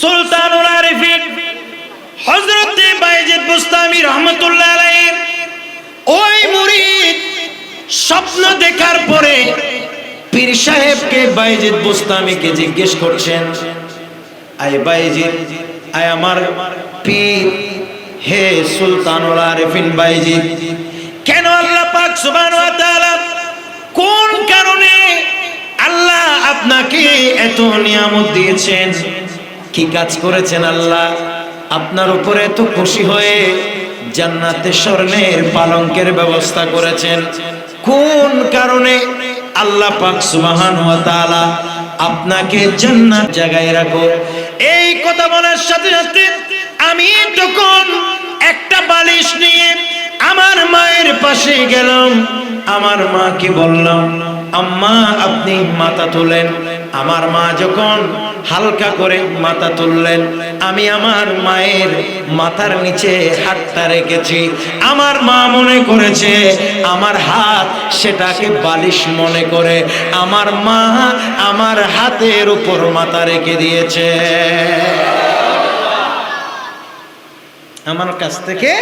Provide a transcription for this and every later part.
সুলতানুল আরিফিন হযরত বায়েজিদ বুস্তামি রহমাতুল্লাহ আলাইহি ওই মুরিদ স্বপ্ন দেখার পরে পীর সাহেবকে বায়েজিদ বুস্তামিকে জিজ্ঞেস করছেন, আয় বায়েজিদ, আয় আমার পীর, হে সুলতানুল আরিফিন বায়েজিদ, কেন আল্লাহ পাক সুবহানাহু ওয়া তাআলা কোন কারণে আল্লাহ আপনাকে এত নিয়ামত দিয়েছেন? কি কাজ করেছেন আল্লাহ আপনার উপরে এত খুশি হয়ে জান্নাতে স্বর্ণের পালঙ্কের ব্যবস্থা করেছেন? কোন কারণে আল্লাহ পাক সুবহানাহু ওয়া তাআলা আপনাকে জান্নাত জায়গায় রাখো? এই কথা বলার সাথে সাথে আমি তখন একটা বালিশ নিয়ে আমার মায়ের পাশে গেলাম, আমার মাকে বললাম, আম্মা আপনি মাথা তোলেন। আমার মা যখন হালকা করে মাথা তুললেন, আমি আমার মায়ের মাথার নিচে হাতটা রেখেছি। আমার মা মনে করেছে আমার হাত সেটাকে বালিশ মনে করে আমার মা আমার হাতের উপর মাথা রেখে দিয়েছে। আমার কাছ থেকে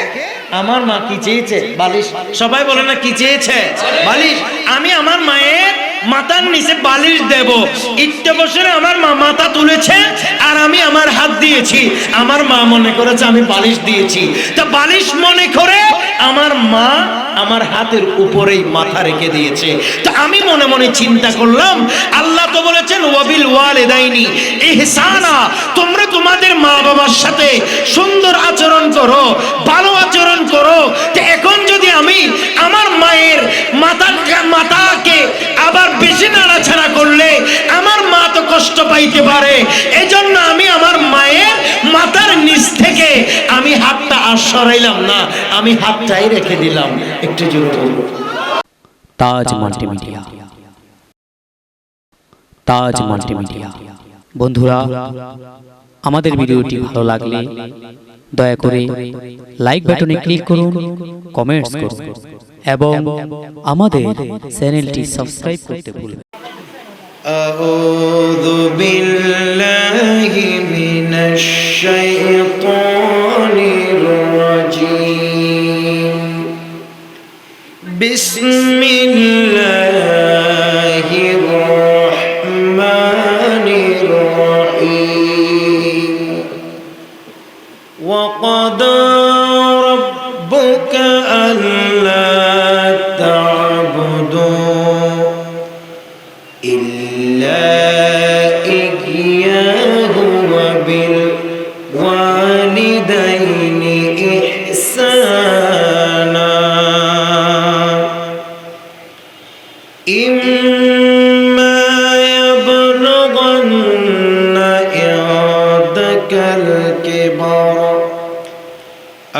আমার মা কি চেয়েছে? বালিশ। সবাই বলে না কি চেয়েছে? বালিশ। আমি আমার মায়ের মাথার নিচে বালিশ দেব। ইটটা বসে আমার মা মাথা তুলেছে আর আমি আমার হাত দিয়েছি। আমার মা মনে করেছে আমি বালিশ দিয়েছি। তা বালিশ মনে করে আমার মা আমার হাতের উপরেই মাথা রেখে দিয়েছে। তো আমি মনে মনে চিন্তা করলাম, আল্লাহ তো বলেছেন ওয়াবিল ওয়ালিদাইনি ইহসানা, তোমরা তোমাদের মা বাবার সাথে সুন্দর আচরণ করো, ভালো আচরণ করো। তো এখন যদি আমি আমার মায়ের মাথাকে আবার বেশি নাড়াছাড়া করলে আমার মা তো কষ্ট পাইতে পারে। এজন্য আমি আমার মায়ের মাথার নিচ থেকে আমি হাতটা আর সরাইলাম না, আমি হাতটাই রেখে দিলাম। একটু জোরে বলবো। তাজ মাল্টিমিডিয়া, তাজ মাল্টিমিডিয়া। বন্ধুরা, আমাদের ভিডিওটি ভালো লাগলে দয়া করে লাইক বাটনে ক্লিক করুন, কমেন্টস করুন এবং আমাদের চ্যানেলটি সাবস্ক্রাইব করতে ভুলবেন না। আউযু বিল্লাহি মিনাশ শাইতানির রাজীম। বিসমিল্লাহির রাহমানির রাহিম। ওয়া ক্বাদা রাব্বুকা আল্লা তা'বুদু ইল্লা ইয়্যাহু ওয়া বিল ওয়ালিদাইনি ইহসানা। ইম্মা ইয়াবলুগান্না ইনদাকাল কিবার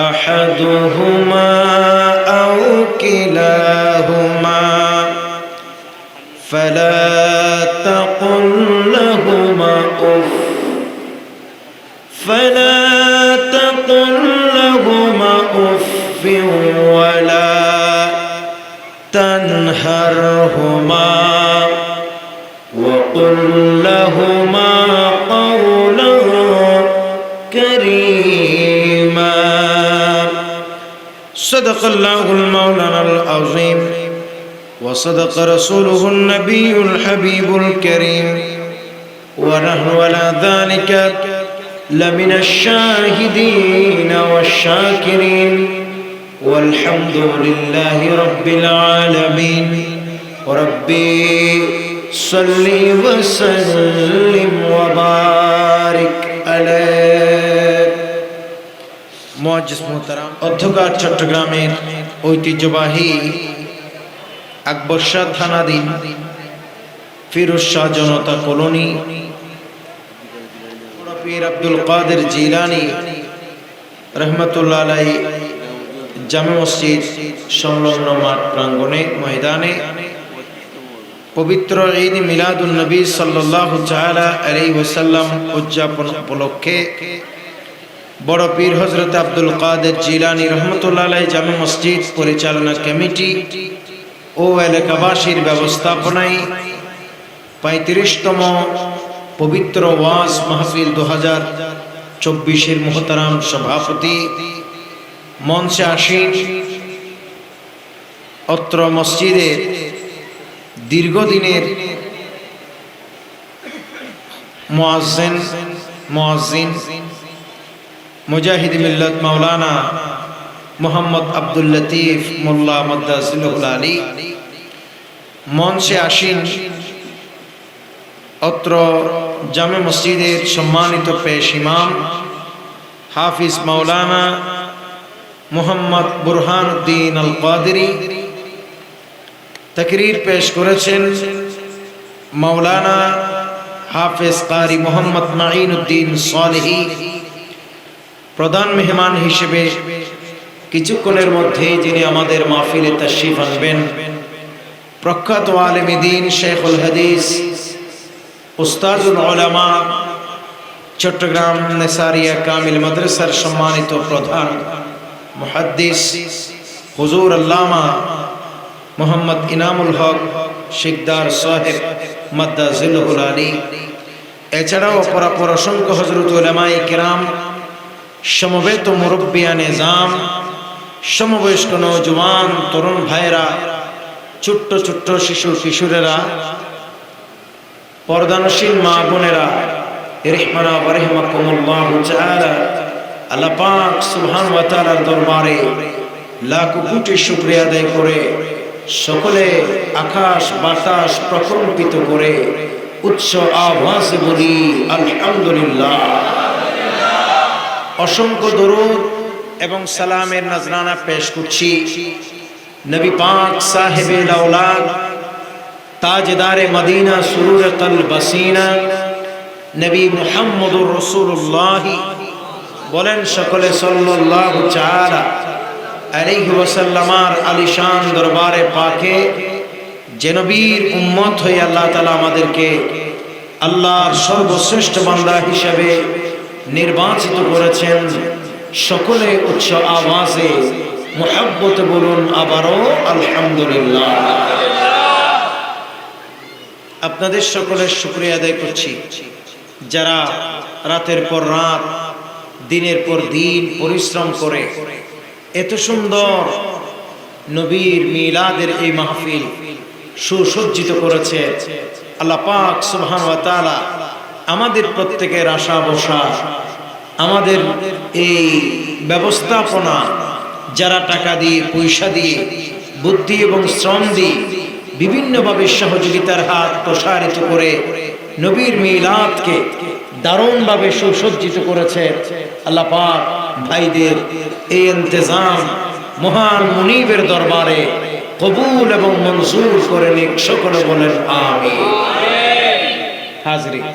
আহাদুহুমা আও কিলাহুমা فلا تقل لهما أف ولا تنهرهما وقل لهما قولا كريما. صدق الله المولانا العظيم وصدق رسوله النبي الحبيب الكريم ونحن على ذلك لمن الشاهدين والشاكرين والحمد لله رب العالمين. ربي صل وسلم وبارك عليه. মুআজ্জিজ মুহতারাম, অধ্যকার চট্টগ্রামের ঐতিহ্যবাহী আকবর শাহ থানাধীন ফিরোজ শাহ জনতা কলোনি পীর আব্দুল কাদের জিলানী রহমতুল্লাহ আলাইহি জামে মসজিদ সংলগ্ন মাঠ প্রাঙ্গণে ময়দানে পবিত্র ঈদ মিলাদুন নবী সাল্লাল্লাহু তাআলা আলাইহি ওয়াসাল্লাম উদযাপন উপলক্ষে বড় পীর হযরত আব্দুল কাদের জিলানী রহমতুল্লাহ আলাইহি জামে মসজিদ পরিচালনা কমিটি ও এলাকাবাসীর ব্যবস্থাপনায় 35তম পবিত্র ওয়াজ মাহফিল 2024 মুহতারাম সভাপতি, মঞ্চে আসীন অত্র মসজিদের দীর্ঘদিনের মুয়াজ্জিন মুজাহিদ মিল্লাত মাওলানা মোহাম্মদ আব্দুল লতিফ মোল্লা মাদ্দাজিলুল আলী, মঞ্চে আসীন অত্র জামে মসজিদের সম্মানিত পেশ ইমাম হাফিজ মাওলানা মোহাম্মদ বুরহানুদ্দিন আল কাদেরী, তাকরীর পেশ করেছেন মাওলানা হাফিজ কারি মোহাম্মদ মাঈনুদ্দিন সালেহী। প্রধান মেহমান হিসেবে কিছুক্ষণের মধ্যেই যিনি আমাদের মাহফিলে তাশরীফ আনবেন, প্রখ্যাত আলেমে দ্বীন শেখুল হাদিস উস্তাদুল উলামা চট্টগ্রাম নেসারিয়া কামিল মাদ্রাসার সম্মানিত প্রধান মুহাদ্দিস হুজুর আল্লামা মোহাম্মদ ইনামুল হক শিকদার সাহেব মাদ্দাজিলুল আলী, এছাড়াও অপরাপর অসংখ্য হযরত উলামায়ে কিরাম, সমবেত মুরব্বিয়ান নিজাম, সমবয়স্ক নওজওয়ান তরুণ ভাইরা, ছোট্ট ছোট্ট শিশু কিশোরেরা, পর্দানশীল মা বোনেরা, ইরহামানা ওয়া রাহমাকুমুল্লাহু তাআলা। আল্লাহ পাক সুবহানাহু ওয়া তাআলার দরবারে লাখ কোটি শুকরিয়া আদায় করে সকলে আকাশ বাতাস প্রকম্পিত করে উচ্চ আওয়াজে বলি আলহামদুলিল্লাহ। অসংখ্য দরুদ এবং সালামের নজরানা পেশ করছি নবী পাক সাহেবে আওলাদ, তাজদারে মদিনা, সুরুর কলব বসিনা, নবী মুহাম্মদুর রাসূলুল্লাহ। বলেন সকলে সাল্লাল্লাহু তাআলা আলাইহি ওয়াসাল্লামার আলিশান দরবারে পাকে যে নবীর উম্মত হয়ে আল্লাহ তাআলা আমাদেরকে আল্লাহর সর্বশ্রেষ্ঠ বান্দা হিসেবে নির্বাচিত করেছেন, সকলে উচ্চ আওয়াজে মুহাব্বতে বলুন আবারও আলহামদুলিল্লাহ। আপনাদের সকলের শুকরিয়া আদায় করছি যারা রাতের পর রাত, দিনের পর দিন পরিশ্রম করে এত সুন্দর নবীর মিলাদের এই মাহফিল সুসজ্জিত করেছে। আল্লাহ পাক সুবহানাহু ওয়া তাআলা আমাদের প্রত্যেকের আশা বসা, আমাদের এই ব্যবস্থাপনা, যারা টাকা দিয়ে, পয়সা দিয়ে, বুদ্ধি এবং শ্রম দিয়ে বিভিন্নভাবে সহযোগিতার হাত প্রসারিত করে নবীর মিলাদকে দারুণভাবে সুসজ্জিত করেছে। আল্লাহ পাক ভাইদের এই ইন্তজাম মহান মুনিবের দরবারে কবুল এবং মঞ্জুর করে নিক, সকলে বলেন আমিন। হাজরিন,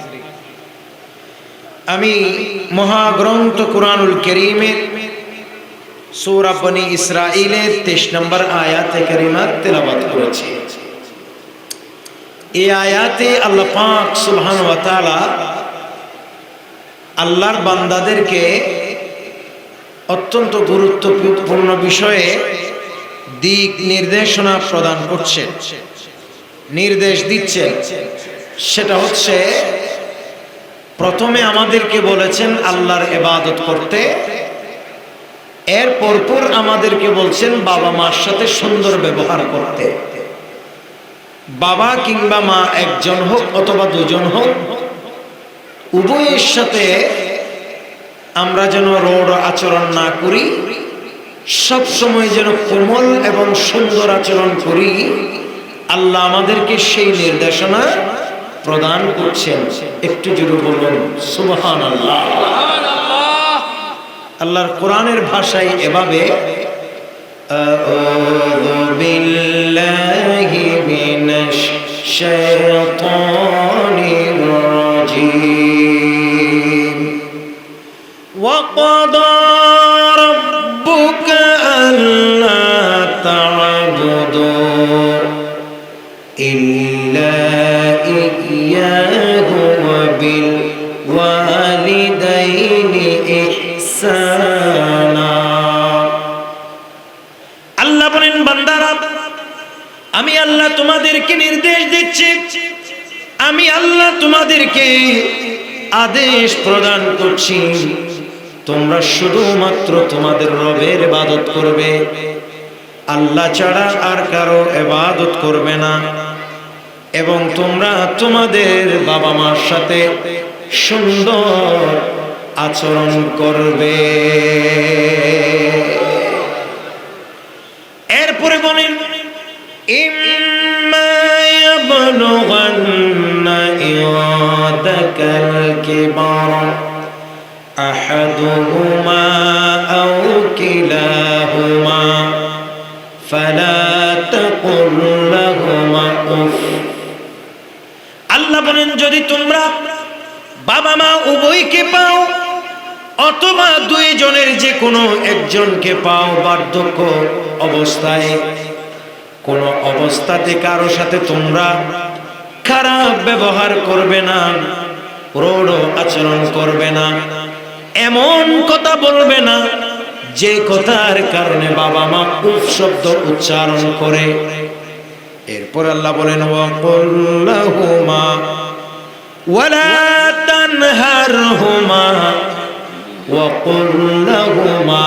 আমি মহাগ্রন্থ কুরআনুল কারীমের সূরা বনী ইসরাঈলের 23 নম্বর আয়াতে কারিমা তেলাওয়াত করেছি। এই আয়াতে আল্লাহ পাক সুবহানাহু ওয়া তাআলা আল্লাহর বান্দাদেরকে অত্যন্ত গুরুত্বপূর্ণ বিষয়ে দিক নির্দেশনা প্রদান করছেন, নির্দেশ দিচ্ছেন। সেটা হচ্ছে, প্রথমে আমাদেরকে বলেছেন আল্লাহর ইবাদত করতে, এর পরপর আমাদেরকে বলছেন বাবা মার সাথে সুন্দর ব্যবহার করতে। বাবা কিংবা মা একজন হোক অথবা দুজন হোক, উভয়ের সাথে আমরা যেন রূঢ় আচরণ না করি, সব সময় যেন কোমল এবং সুন্দর আচরণ করি। আল্লাহ আমাদেরকে সেই নির্দেশনা প্রদান করছেন। একটু জোরে বলুন সুবহানাল্লাহ। আল্লাহর কোরআনের ভাষায় এভাবে, আউযু বিল্লাহি মিনাশ শাইতানির রাজীম। ওয়া ক্বাদা রাব্বুকা আল্লা তা'বুদু ইল্লা ইয়্যাহু ওয়া বিল ওয়ালিদাইনি ইহসানা। আল্লাহ বলেন, বান্দারা, আমি আল্লাহ তোমাদেরকে নির্দেশ দিচ্ছি, আমি আল্লাহ তোমাদেরকে আদেশ প্রদান করছি, তোমরা শুধুমাত্র তোমাদের রবের ইবাদত করবে, আল্লাহ ছাড়া আর কারো ইবাদত করবে না। এবং তোমরা তোমাদের বাবা মার সাথে সুন্দর আচরণ করবে। এরপরে বলেন ইম্মা ইয়াবলুগান্না ইনদাকাল কিবার আহাদুহুমা আও কিলাহুমা ফালা তাকুল লাহুমা উফ। আল্লাহ বলেন যদি তোমরা বাবা মা উভয়কে পাও অথবা দুইজনের যে কোনো একজনকে পাও, বার্ধক্য অবস্থায় কোনো অবস্থাতে কারো সাথে তোমরা খারাপ ব্যবহার করবে না, রূঢ় আচরণ করবে না, এমন কথা বলবে না যে কথার কারণে বাবা মা উফ শব্দ উচ্চারণ করে। এরপর আল্লাহ বলেন ওয়াকুল লাহুমা ওয়ালা তানহারহুমা ওয়াকুল লাহুমা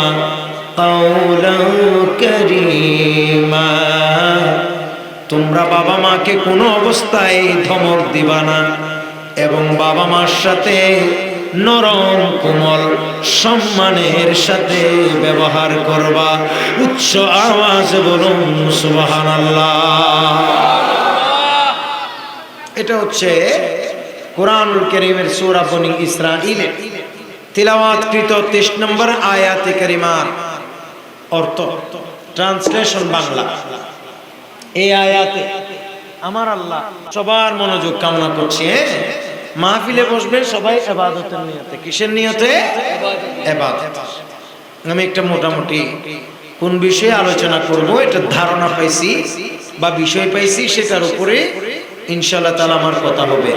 কাওলান কারীমা। তোমরা বাবা মাকে কোনো অবস্থায় ধমক দিবা না এবং বাবা মার সাথে নরম কোমল সম্মানের সাথে ব্যবহার করবা। উচ্চ আওয়াজে বলুন সুবহানাল্লাহ। এটা হচ্ছে কোরআনুল কারীমের সূরা বনী ইসরাঈলের তিলাওয়াতকৃত 23 নম্বর আয়াতে কারিমার অর্থ, ট্রান্সলেশন বাংলা। এই আয়াতে আমার আল্লাহ সবার মনোযোগ কামনা করছে। মাহফিলে বসবেন সবাই ইবাদতের নিয়তে। কিসের নিয়তে? ইবাদত। আমি একটা মোটামুটি কোন বিষয়ে আলোচনা করব এটা ধারণা পাইছি বা বিষয় পাইছি, সেটার উপরে ইনশাআল্লাহ তাআলা আমার কথা হবে।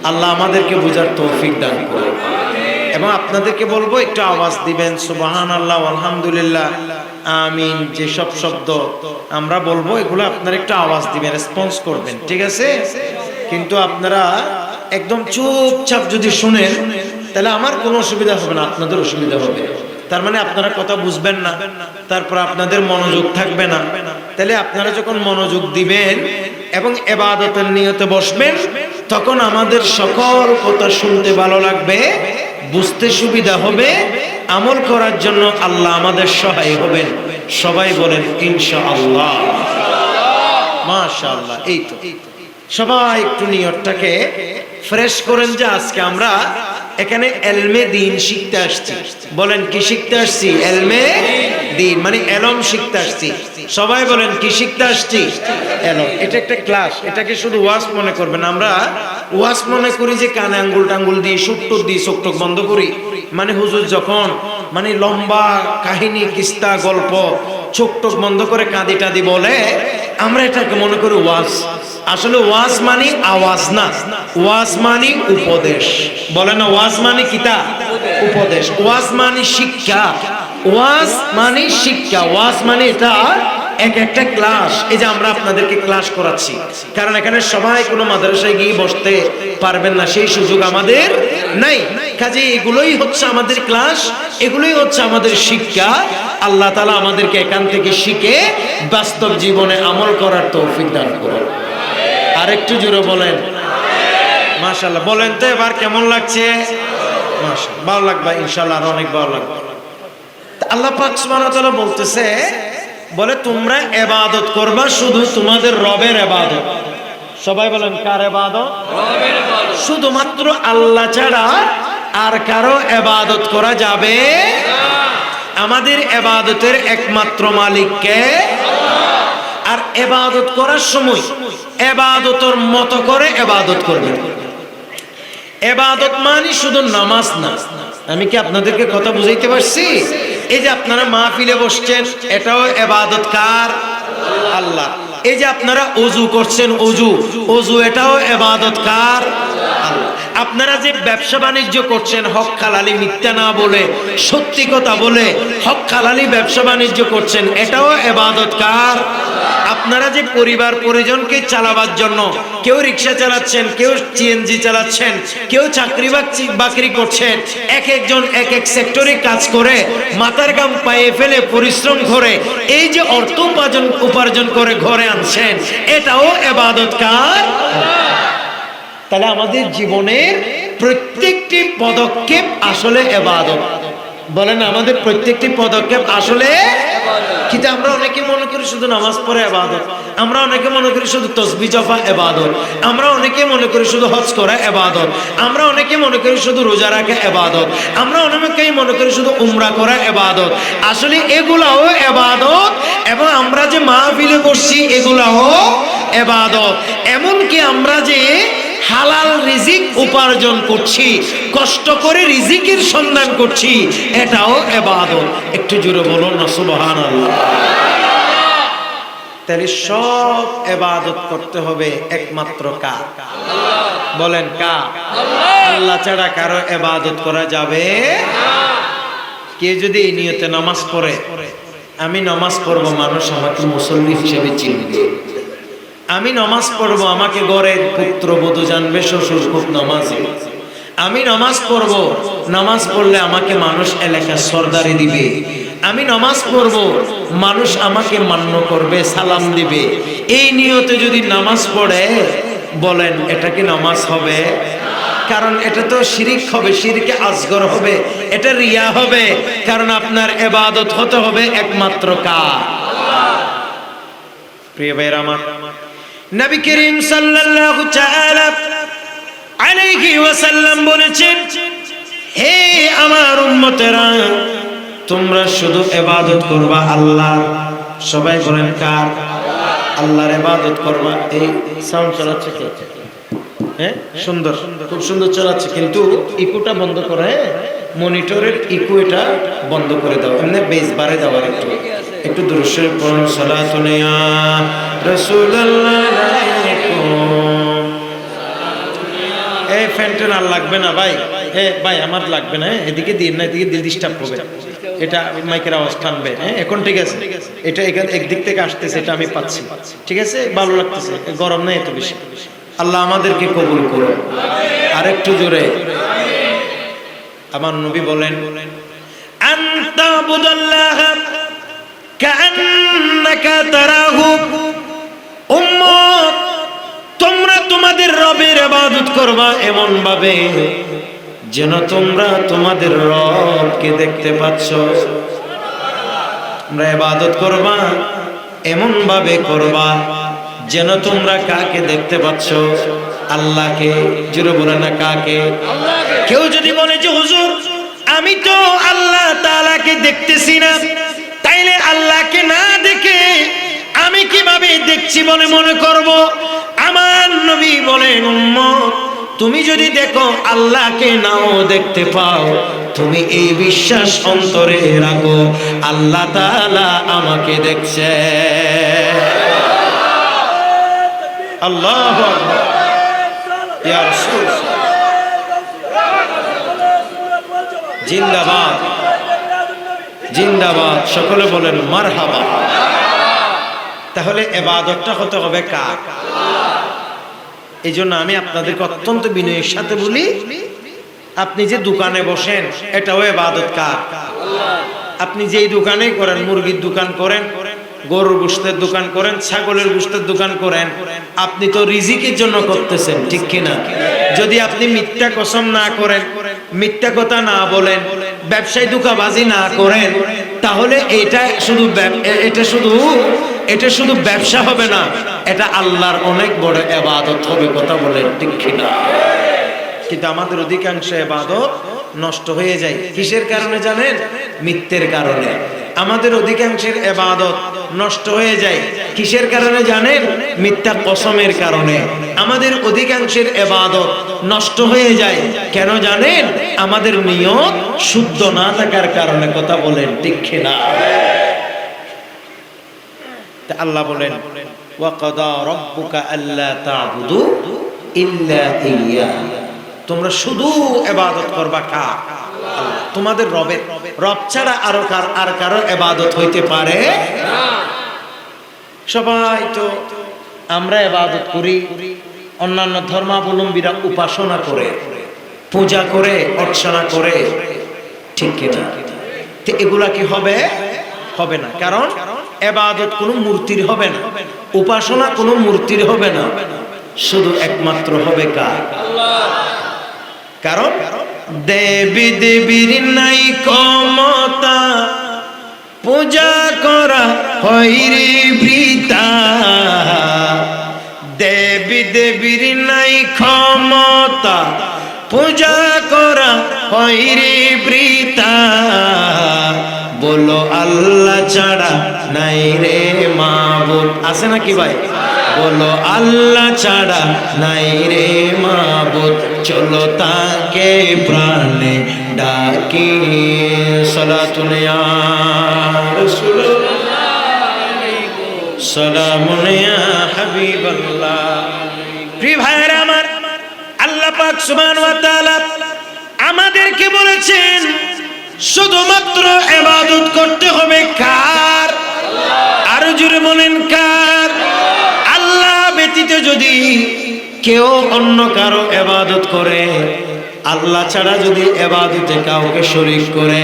আল্লাহ আমাদেরকে বোঝার তৌফিক দান করুন। এবং আপনাদেরকে বলবো একটু আওয়াজ দিবেন সুবহানাল্লাহ, আলহামদুলিল্লাহ, আমিন। যে সব শব্দ আমরা বলবো এগুলো আপনারা একটু আওয়াজ দিবেন, রেসপন্স করবেন, ঠিক আছে? কিন্তু আপনারা একদম চুপচাপ যদি শুনেন তাহলে আমার কোনো অসুবিধা হবে না, আপনাদের অসুবিধা হবে। তার মানে আপনারা কথা বুঝবেন না, তারপর আপনাদের মনোযোগ থাকবে না। তাহলে আপনারা যখন মনোযোগ দিবেন এবং ইবাদতের নিয়তে বসবেন তখন আমাদের সকল কথা শুনতে ভালো লাগবে, বুঝতে সুবিধা হবে, আমল করার জন্য আল্লাহ আমাদের সহায় হবেন। সবাই বলেন ইনশাআল্লাহ, মাশাআল্লাহ। এই তো সবাই একটু নিয়তটাকে ফ্রেশ করেন যে আজকে আমরা এখানে এলমে দ্বীন শিখতে আসছি। বলেন কি শিখতে আসছি? এলমে দ্বীন মানে এলম শিখতে আসছি। সবাই বলেন কি শিখতে আসছি? এলম। এটা একটা ক্লাস, এটাকে শুধু ওয়াজ মনে করবেন। আমরা ওয়াজ মনে করি যে কানে আঙ্গুল টাঙ্গুল দিয়ে সুট্টুর দিয়ে চোখ টোক বন্ধ করি, মানে হুজুর যখন মানে লম্বা কাহিনী কিস্তা গল্প চোখ টোক বন্ধ করে কাঁদি টাদি বলে আমরা এটাকে মনে করি ওয়াজ। আসলে ওয়াজ মানে আওয়াজ না, ওয়াজ মানে উপদেশ। বলে না ওয়াজ মানে কিতা? উপদেশ। ওয়াজ মানে শিক্ষা, ওয়াজ মানে শিক্ষা, ওয়াজ মানে এটা এক একটা ক্লাস। এই যে আমরা আপনাদেরকে ক্লাস করাচ্ছি, কারণ এখানে সবাই কোনো মাদ্রাসায় গিয়ে বসতে পারবেন না, সেই সুযোগ আমাদের নাই। কাজে এগুলোই হচ্ছে আমাদের ক্লাস, এগুলোই হচ্ছে আমাদের শিক্ষা। আল্লাহ তাআলা আমাদেরকে এখান থেকে শিখে বাস্তব জীবনে আমল করার তৌফিক দান করুন। আরেকটু জোরে বলেন মাশাআল্লাহ। বলেন তো এবার কেমন লাগছে? মাশাআল্লাহ, ভালো লাগবে ইনশাআল্লাহ, আর অনেক ভালো লাগবে। আল্লাহ পাক সুবহানাহু ওয়া তাআলা বলতেছে, বলে তোমরা ইবাদত করবা শুধু তোমাদের রবের ইবাদত। সবাই বলেন কার ইবাদত? রবের ইবাদত। শুধুমাত্র আল্লাহ ছাড়া আর কারো ইবাদত করা যাবে না। আমাদের ইবাদতের একমাত্র মালিক কে? আল্লাহ। আর ইবাদত করার সময় ইবাদতের মতো করে ইবাদত করবেন। ইবাদত মানে শুধু নামাজ না। আমি কি আপনাদেরকে কথা বুঝাইতে পারছি? এই যে আপনারা মাহফিলে বসছেন এটাও ইবাদত কার? আল্লাহ। এই যে আপনারা ওযু করছেন, ওযু এটাও ইবাদত কার? আল্লাহ। আপনারা যে ব্যবসা বাণিজ্য করছেন হক হালালি মিথ্যা না বলে সত্যি কথা বলে হক হালালি ব্যবসা বাণিজ্য করছেন, এটাও ইবাদত কার? আপনারা যে পরিবার পরিজনকে চালাবার জন্য কেউ রিকশা চালাচ্ছেন, কেউ সিএনজি চালাচ্ছেন, কেউ চাকরি বাকরি করছেন, এক একজন এক এক সেক্টরে কাজ করে মাথার ঘাম পায়ে ফেলে পরিশ্রম করে এই যে অর্থ উপার্জন করে ঘরে আনছেন, এটাও ইবাদত কার? তাহলে আমাদের জীবনের প্রত্যেকটি পদক্ষেপ আসলে ইবাদত। বলেন আমাদের প্রত্যেকটি পদক্ষেপ আসলে, কিন্তু আমরা অনেকে মনে করি শুধু নামাজ পড়া ইবাদত, আমরা অনেকে মনে করি শুধু তাসবিহ জপা ইবাদত, আমরা অনেকে মনে করি শুধু হজ করা ইবাদত, আমরা অনেকে মনে করি শুধু রোজা রাখা ইবাদত, আমরা অনেকেই মনে করি শুধু উমরা করা ইবাদত। আসলে এগুলাও ইবাদত, এবং আমরা যে মাহফিলে বসছি এগুলাও ইবাদত। এমনকি আমরা যে হালাল রিজিক উপার্জন করছি, কষ্ট করে রিজিকের সন্ধান করছি, এটাও ইবাদত। একটু জোরে বলুন না সুবহানাল্লাহ। তাহলে সব ইবাদত করতে হবে একমাত্র কার? বলেন কার? আল্লাহ ছাড়া কারো ইবাদত করা যাবে না। কে যদি এই নিয়তে নামাজ পড়ে, আমি নামাজ পড়বো মানুষ আমাকে মুসল্লি হিসেবে চিনবে, আমি নামাজ পড়বো আমাকে ঘরের পুত্রবধূ জানবে শ্বশুর খুব নামাজি, আমি নামাজ পড়বো, নামাজ পড়লে আমাকে মানুষ এলাকার সরদারি দিবে, আমি নামাজ পড়বো মানুষ আমাকে মান্য করবে, সালাম দিবে, এই নিয়তে যদি নামাজ পড়ে, বলেন এটা কি নামাজ হবে? কারণ এটা তো শিরিক হবে, শিরকে আসগর হবে, এটা রিয়া হবে। কারণ আপনার ইবাদত হতে হবে একমাত্র কার? প্রিয় ভাইরা আমার, নবী করিম সাল্লাল্লাহু তাআলা আলাইহি ওয়াসাল্লাম বলেছেন, হে আমার উম্মতেরা, তোমরা শুধু ইবাদত করবা আল্লাহর। সবাই বলেন কার? আল্লাহর ইবাদত করবা। এই সাউন্ড চালাচ্ছে কে? হ্যাঁ, সুন্দর, খুব সুন্দর চালাচ্ছে, কিন্তু ইকোটা বন্ধ করে, মনিটরের ইকো এটা বন্ধ করে দাও, এমনি বেস বাড়ে দাও, একটু একটু দুরূদ শরীফ পড়ুন। সালাতুন ইয়া রাসূলুল্লাহ আলাইকুম। এই ফ্যানটা আর লাগবে না ভাই, ভাই আমার লাগবে না, এদিকে দিন না, এদিকে দিল ডিস্টার্ব হবে, এটা মাইকের আওয়াজ টানবে। এখন ঠিক আছে, এটা এখানে একদিক থেকে আসতেছে, এটা আমি পাচ্ছি, ঠিক আছে, ভালো লাগতেছে, গরম নাই এত বেশি। আল্লাহ আমাদেরকে কবুল করুন। আর একটু জোরে। আমার নবী বলেন, আনতা বুদাল্লাহ কাআন্নাকা তারাহু। উম্মত, তোমরা তোমাদের রবের ইবাদত করবা এমন ভাবে যেন তোমরা তোমাদের রবকে দেখতে পাচ্ছ। তোমরা ইবাদত করবা এমন ভাবে করবা যেন তোমরা কাকে দেখতে পাচ্ছ? আল্লাহকে। জোরে বলে না কাকে? কেউ যদি বলে যে হুজুর আমি তো আল্লাহ তাআলাকে দেখতেছি না, তাইলে আল্লাহকে না দেখে আমি কিভাবে দেখছি বলে মনে করব? আমার নবী বলেন, উম্মত, তুমি যদি দেখো আল্লাহকে নাও দেখতে পাও, তুমি এই বিশ্বাস অন্তরে রাখো, আল্লাহ তাআলা আমাকে দেখছে। আল্লাহু আকবার, ইয়া রাসূল, জিন্দাবাদ জিন্দাবাদ, সকলে বলেন মারহাবা। তাহলে ইবাদতটা হতে হবে কার? এই জন্য আমি আপনাদেরকে অত্যন্ত বিনয়ের সাথে বলি, আপনি যে দোকানে বসেন এটাও ইবাদত কার? আপনি যেই দোকানেই করেন, মুরগির দোকান করেন, গরুর গোশতের দোকান করেন, ছাগলের গোশতের দোকান করেন, আপনি তো রিজিকের জন্য করতেছেন, ঠিক কিনা? যদি আপনি মিথ্যা কসম না করেন, মিথ্যা কথা না বলেন, ব্যবসায় ধোঁকাবাজি না করেন, তাহলে এটা শুধু ব্যবসা হবে না, এটা আল্লাহর অনেক বড় ইবাদত হবে। কথা বলেন ঠিক কিনা? কিন্তু আমাদের অধিকাংশ ইবাদত নষ্ট হয়ে যায় কিসের কারণে জানেন? মিথ্যের কারণে। আমাদের অধিকাংশের ইবাদত নষ্ট হয়ে যায় কিসের কারণে জানেন? মিথ্যা কসমের কারণে। আমাদের অধিকাংশের ইবাদত নষ্ট হয়ে যায় কেন জানেন? আমাদের নিয়ত শুদ্ধ না থাকার কারণে। কথা বলেন ঠিক কিনা? তা আল্লাহ বলেন, ওয়া কাদা রাব্বুকা আল্লা তা'বুদু ইল্লা ইয়্যাহু। তোমরা শুধু ইবাদত করবা কার? আল্লাহ। তোমাদের রবের। রব ছাড়া আর কারো ইবাদত হইতে পারে না। সবাই তো আমরা ইবাদত করি, অন্যান্য ধর্মাবলম্বীরা উপাসনা করে, পূজা করে, অর্চনা করে, ঠিক কিনা? তো এগুলা কি হবে? হবে না। কারণ ইবাদত কোনো মূর্তির হবে না, উপাসনা কোনো মূর্তির হবে না, শুধু একমাত্র হবে কার? আল্লাহ। কারণ দেবী দেবীর নাই ক্ষমতা, পূজা করা হইরে বৃথা। দেবী দেবীর নাই ক্ষমতা, পূজা করা হইরে বৃথা। বলো আল্লাহ ছাড়া নাই রে মাবুদ। আছে নাকি ভাই? বলো আল্লাহ ছাড়া নাই রে মাবুদ, চলো তাকে প্রাণে ডাকি। সালাতুন ইয়া রাসূলুল্লাহ, সালামুন ইয়া হাবিবাল্লাহ। প্রিয় ভাইরা আমার, আল্লাহ পাক সুবহানাহু ওয়া তাআলা আমাদেরকে বলেছেন শুধুমাত্র ইবাদত করতে হবে কার? আল্লাহ। আরো জোরে বলেন কার? আল্লাহ ব্যতীত যদি কেউ অন্য কারো ইবাদত করে, আল্লাহ ছাড়া যদি ইবাদতে কাউকে শরীক করে,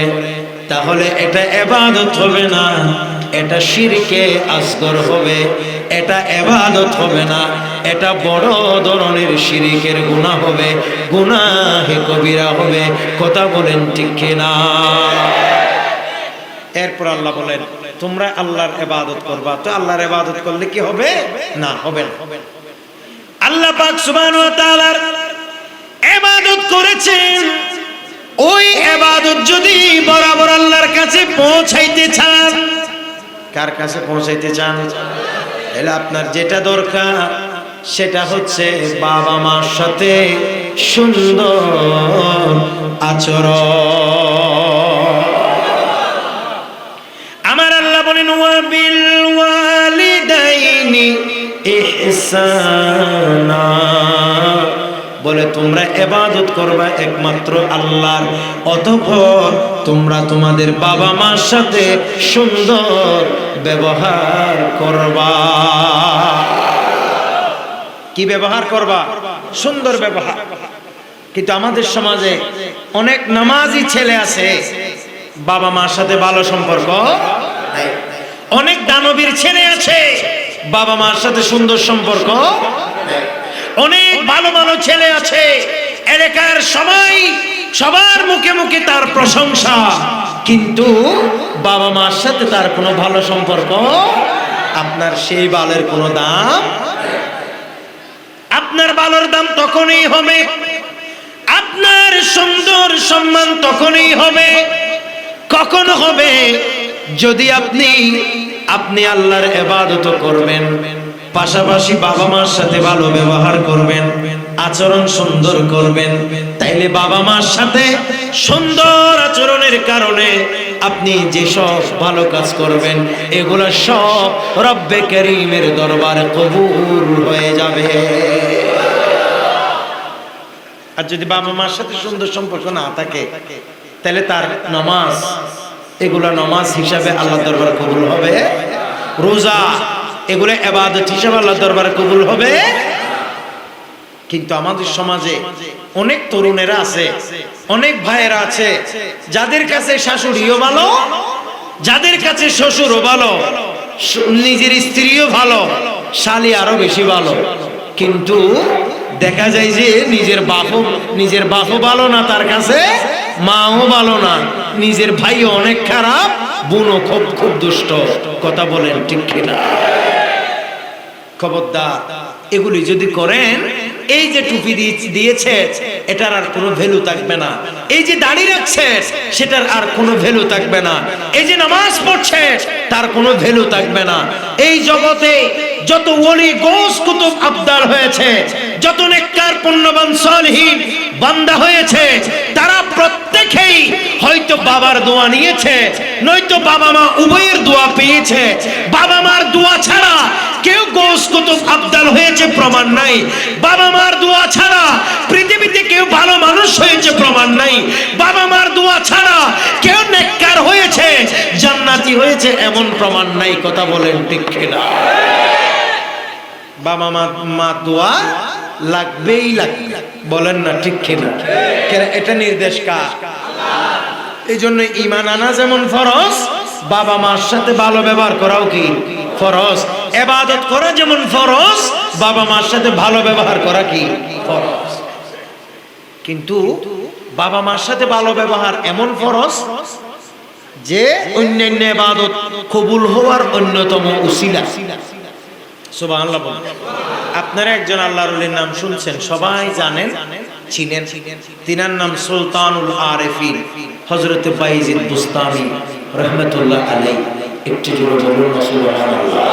তাহলে এটা ইবাদত হবে না, এটা শিরকে আসগর হবে, এটা ইবাদত হবে না, এটা বড় ধরনের শিরকের গুনাহ হবে, গুনাহে কবিরা হবে। কথা বলেন ঠিক কিনা? এরপর আল্লাহ বলেন তোমরা আল্লাহর ইবাদত করবা। তো আল্লাহর ইবাদত করলে কি হবে? না, হবে না। আল্লাহ পাক সুবহানাহু ওয়া তাআলার ইবাদত করেছেন, ওই ইবাদত যদি বরাবর আল্লাহর কাছে পৌঁছাইতে চান, কার কাছে পৌঁছাইতে চান? তাহলে আপনার যেটা দরকার সেটা হচ্ছে বাবা মার সাথে সুন্দর আচরণ। আমার আল্লাহ বলেন ওয়া বিল ওয়ালিদাইনি ইহসানা, বলে তোমরা ইবাদত করবা একমাত্র আল্লাহর, অতঃপর তোমরা তোমাদের বাবা মার সাথে সুন্দর ব্যবহার করবা। কি ব্যবহার করবা? সুন্দর ব্যবহার। কিন্তু আমাদের সমাজে অনেক নামাজি ছেলে আছে, বাবা মার সাথে ভালো সম্পর্ক নাই। অনেক দানবীর ছেলে আছে, বাবা মার সাথে সুন্দর সম্পর্ক নাই। অনেক ভালো ভালো ছেলে আছে, এলাকার সবাই সবার মুখে মুখে তার প্রশংসা, কিন্তু বাবা মার সাথে তার কোনো ভালো সম্পর্ক। আপনার সেই বালের কোনো দাম? আপনার বালোর দাম তখনই হবে, আপনার সুন্দর সম্মান তখনই হবে, কখন হবে? যদি আপনি আল্লাহর ইবাদত করবেন, পাশাপাশি বাবা মার সাথে ভালো ব্যবহার করবেন, আচরণ সুন্দর করবেন, তাইলে বাবা মার সাথে সুন্দর আচরণের কারণে আপনি যেসব ভালো কাজ করবেন এগুলো সব রব্বে কারীমের দরবারে কবুল হয়ে যাবে। আর যদি বাবা মার সাথে সুন্দর সম্পর্ক না থাকে, তাহলে তার নামাজ, এগুলা নামাজ হিসাবে আল্লাহর দরবারে কবুল হবে। রোজা, এগুলো ইবাদত হিসাবে আল্লাহর দরবারে কবুল হবে। কিন্তু আমাদের সমাজে অনেক তরুণেরা আছে, অনেক ভাইয়েরা আছে, যাদের কাছে শাশুড়িও ভালো, যাদের কাছে শ্বশুরও ভালো, নিজের স্ত্রীও ভালো, শালি আরো বেশি ভালো, কিন্তু দেখা যায় যে নিজের বাপও ভালো না, তার কাছে মাও ভালো না, নিজের ভাইও অনেক খারাপ, বোনও খুব দুষ্ট। কথা বলেন ঠিক কিনা? খবরদার, এগুলি যদি করেন, এই যে টুপি দিয়েছে এটার আর কোনো ভ্যালু থাকবে না, এই যে দাড়ি রাখছে সেটার আর কোনো ভ্যালু থাকবে না, এই যে নামাজ পড়ছে তার কোনো ভ্যালু থাকবে না। এই জগতে যত ওলি গৌস কুতুব আবদাল হয়েছে, যত নেককার পুণ্যবান সালিহিন বান্দা হয়েছে, তারা প্রত্যেকেই হয়তো বাবার দোয়া নিয়েছে, নয়তো বাবা মা উভয়ের দোয়া পেয়েছে। বাবা মার দোয়া ছাড়া কেউ গৌস কুতুব আবদাল হয়েছে প্রমাণ নাই। বাবা মার দোয়া ছাড়া পৃথিবীতে কেউ ভালো মানুষ হয়েছে প্রমাণ নাই। বাবা মার দোয়া ছাড়া কেউ নেককার হয়েছে, জান্নাতি হয়েছে এমন প্রমাণ নাই। কথা বলেন ঠিক কিনা? বাবা মা দোয়া লাগবেই লাগবে, বলেন না ঠিক কিনা? এটা নির্দেশ কার? এই জন্য ঈমান আনা যেমন ফরজ, বাবা মার সাথে ভালো ব্যবহার করাও কি ফরজ। ইবাদত করা যেমন ফরজ, বাবা মার সাথে ভালো ব্যবহার করা কি ফরজ। কিন্তু বাবা মার সাথে ভালো ব্যবহার এমন ফরজ যে অন্যান্য ইবাদত কবুল হওয়ার অন্যতম উসিলা। সুবহানাল্লাহ বলেন। আপনারা একজন আল্লাহর ওলির নাম শুনছেন, সবাই জানেন, চিনেন। তিনার নাম সুলতানুল আরিফিন হযরত বাইজিদ বুস্তামি রাহমাতুল্লাহ আলাইহি। একটু জোরে বলুন সুবহানাল্লাহ।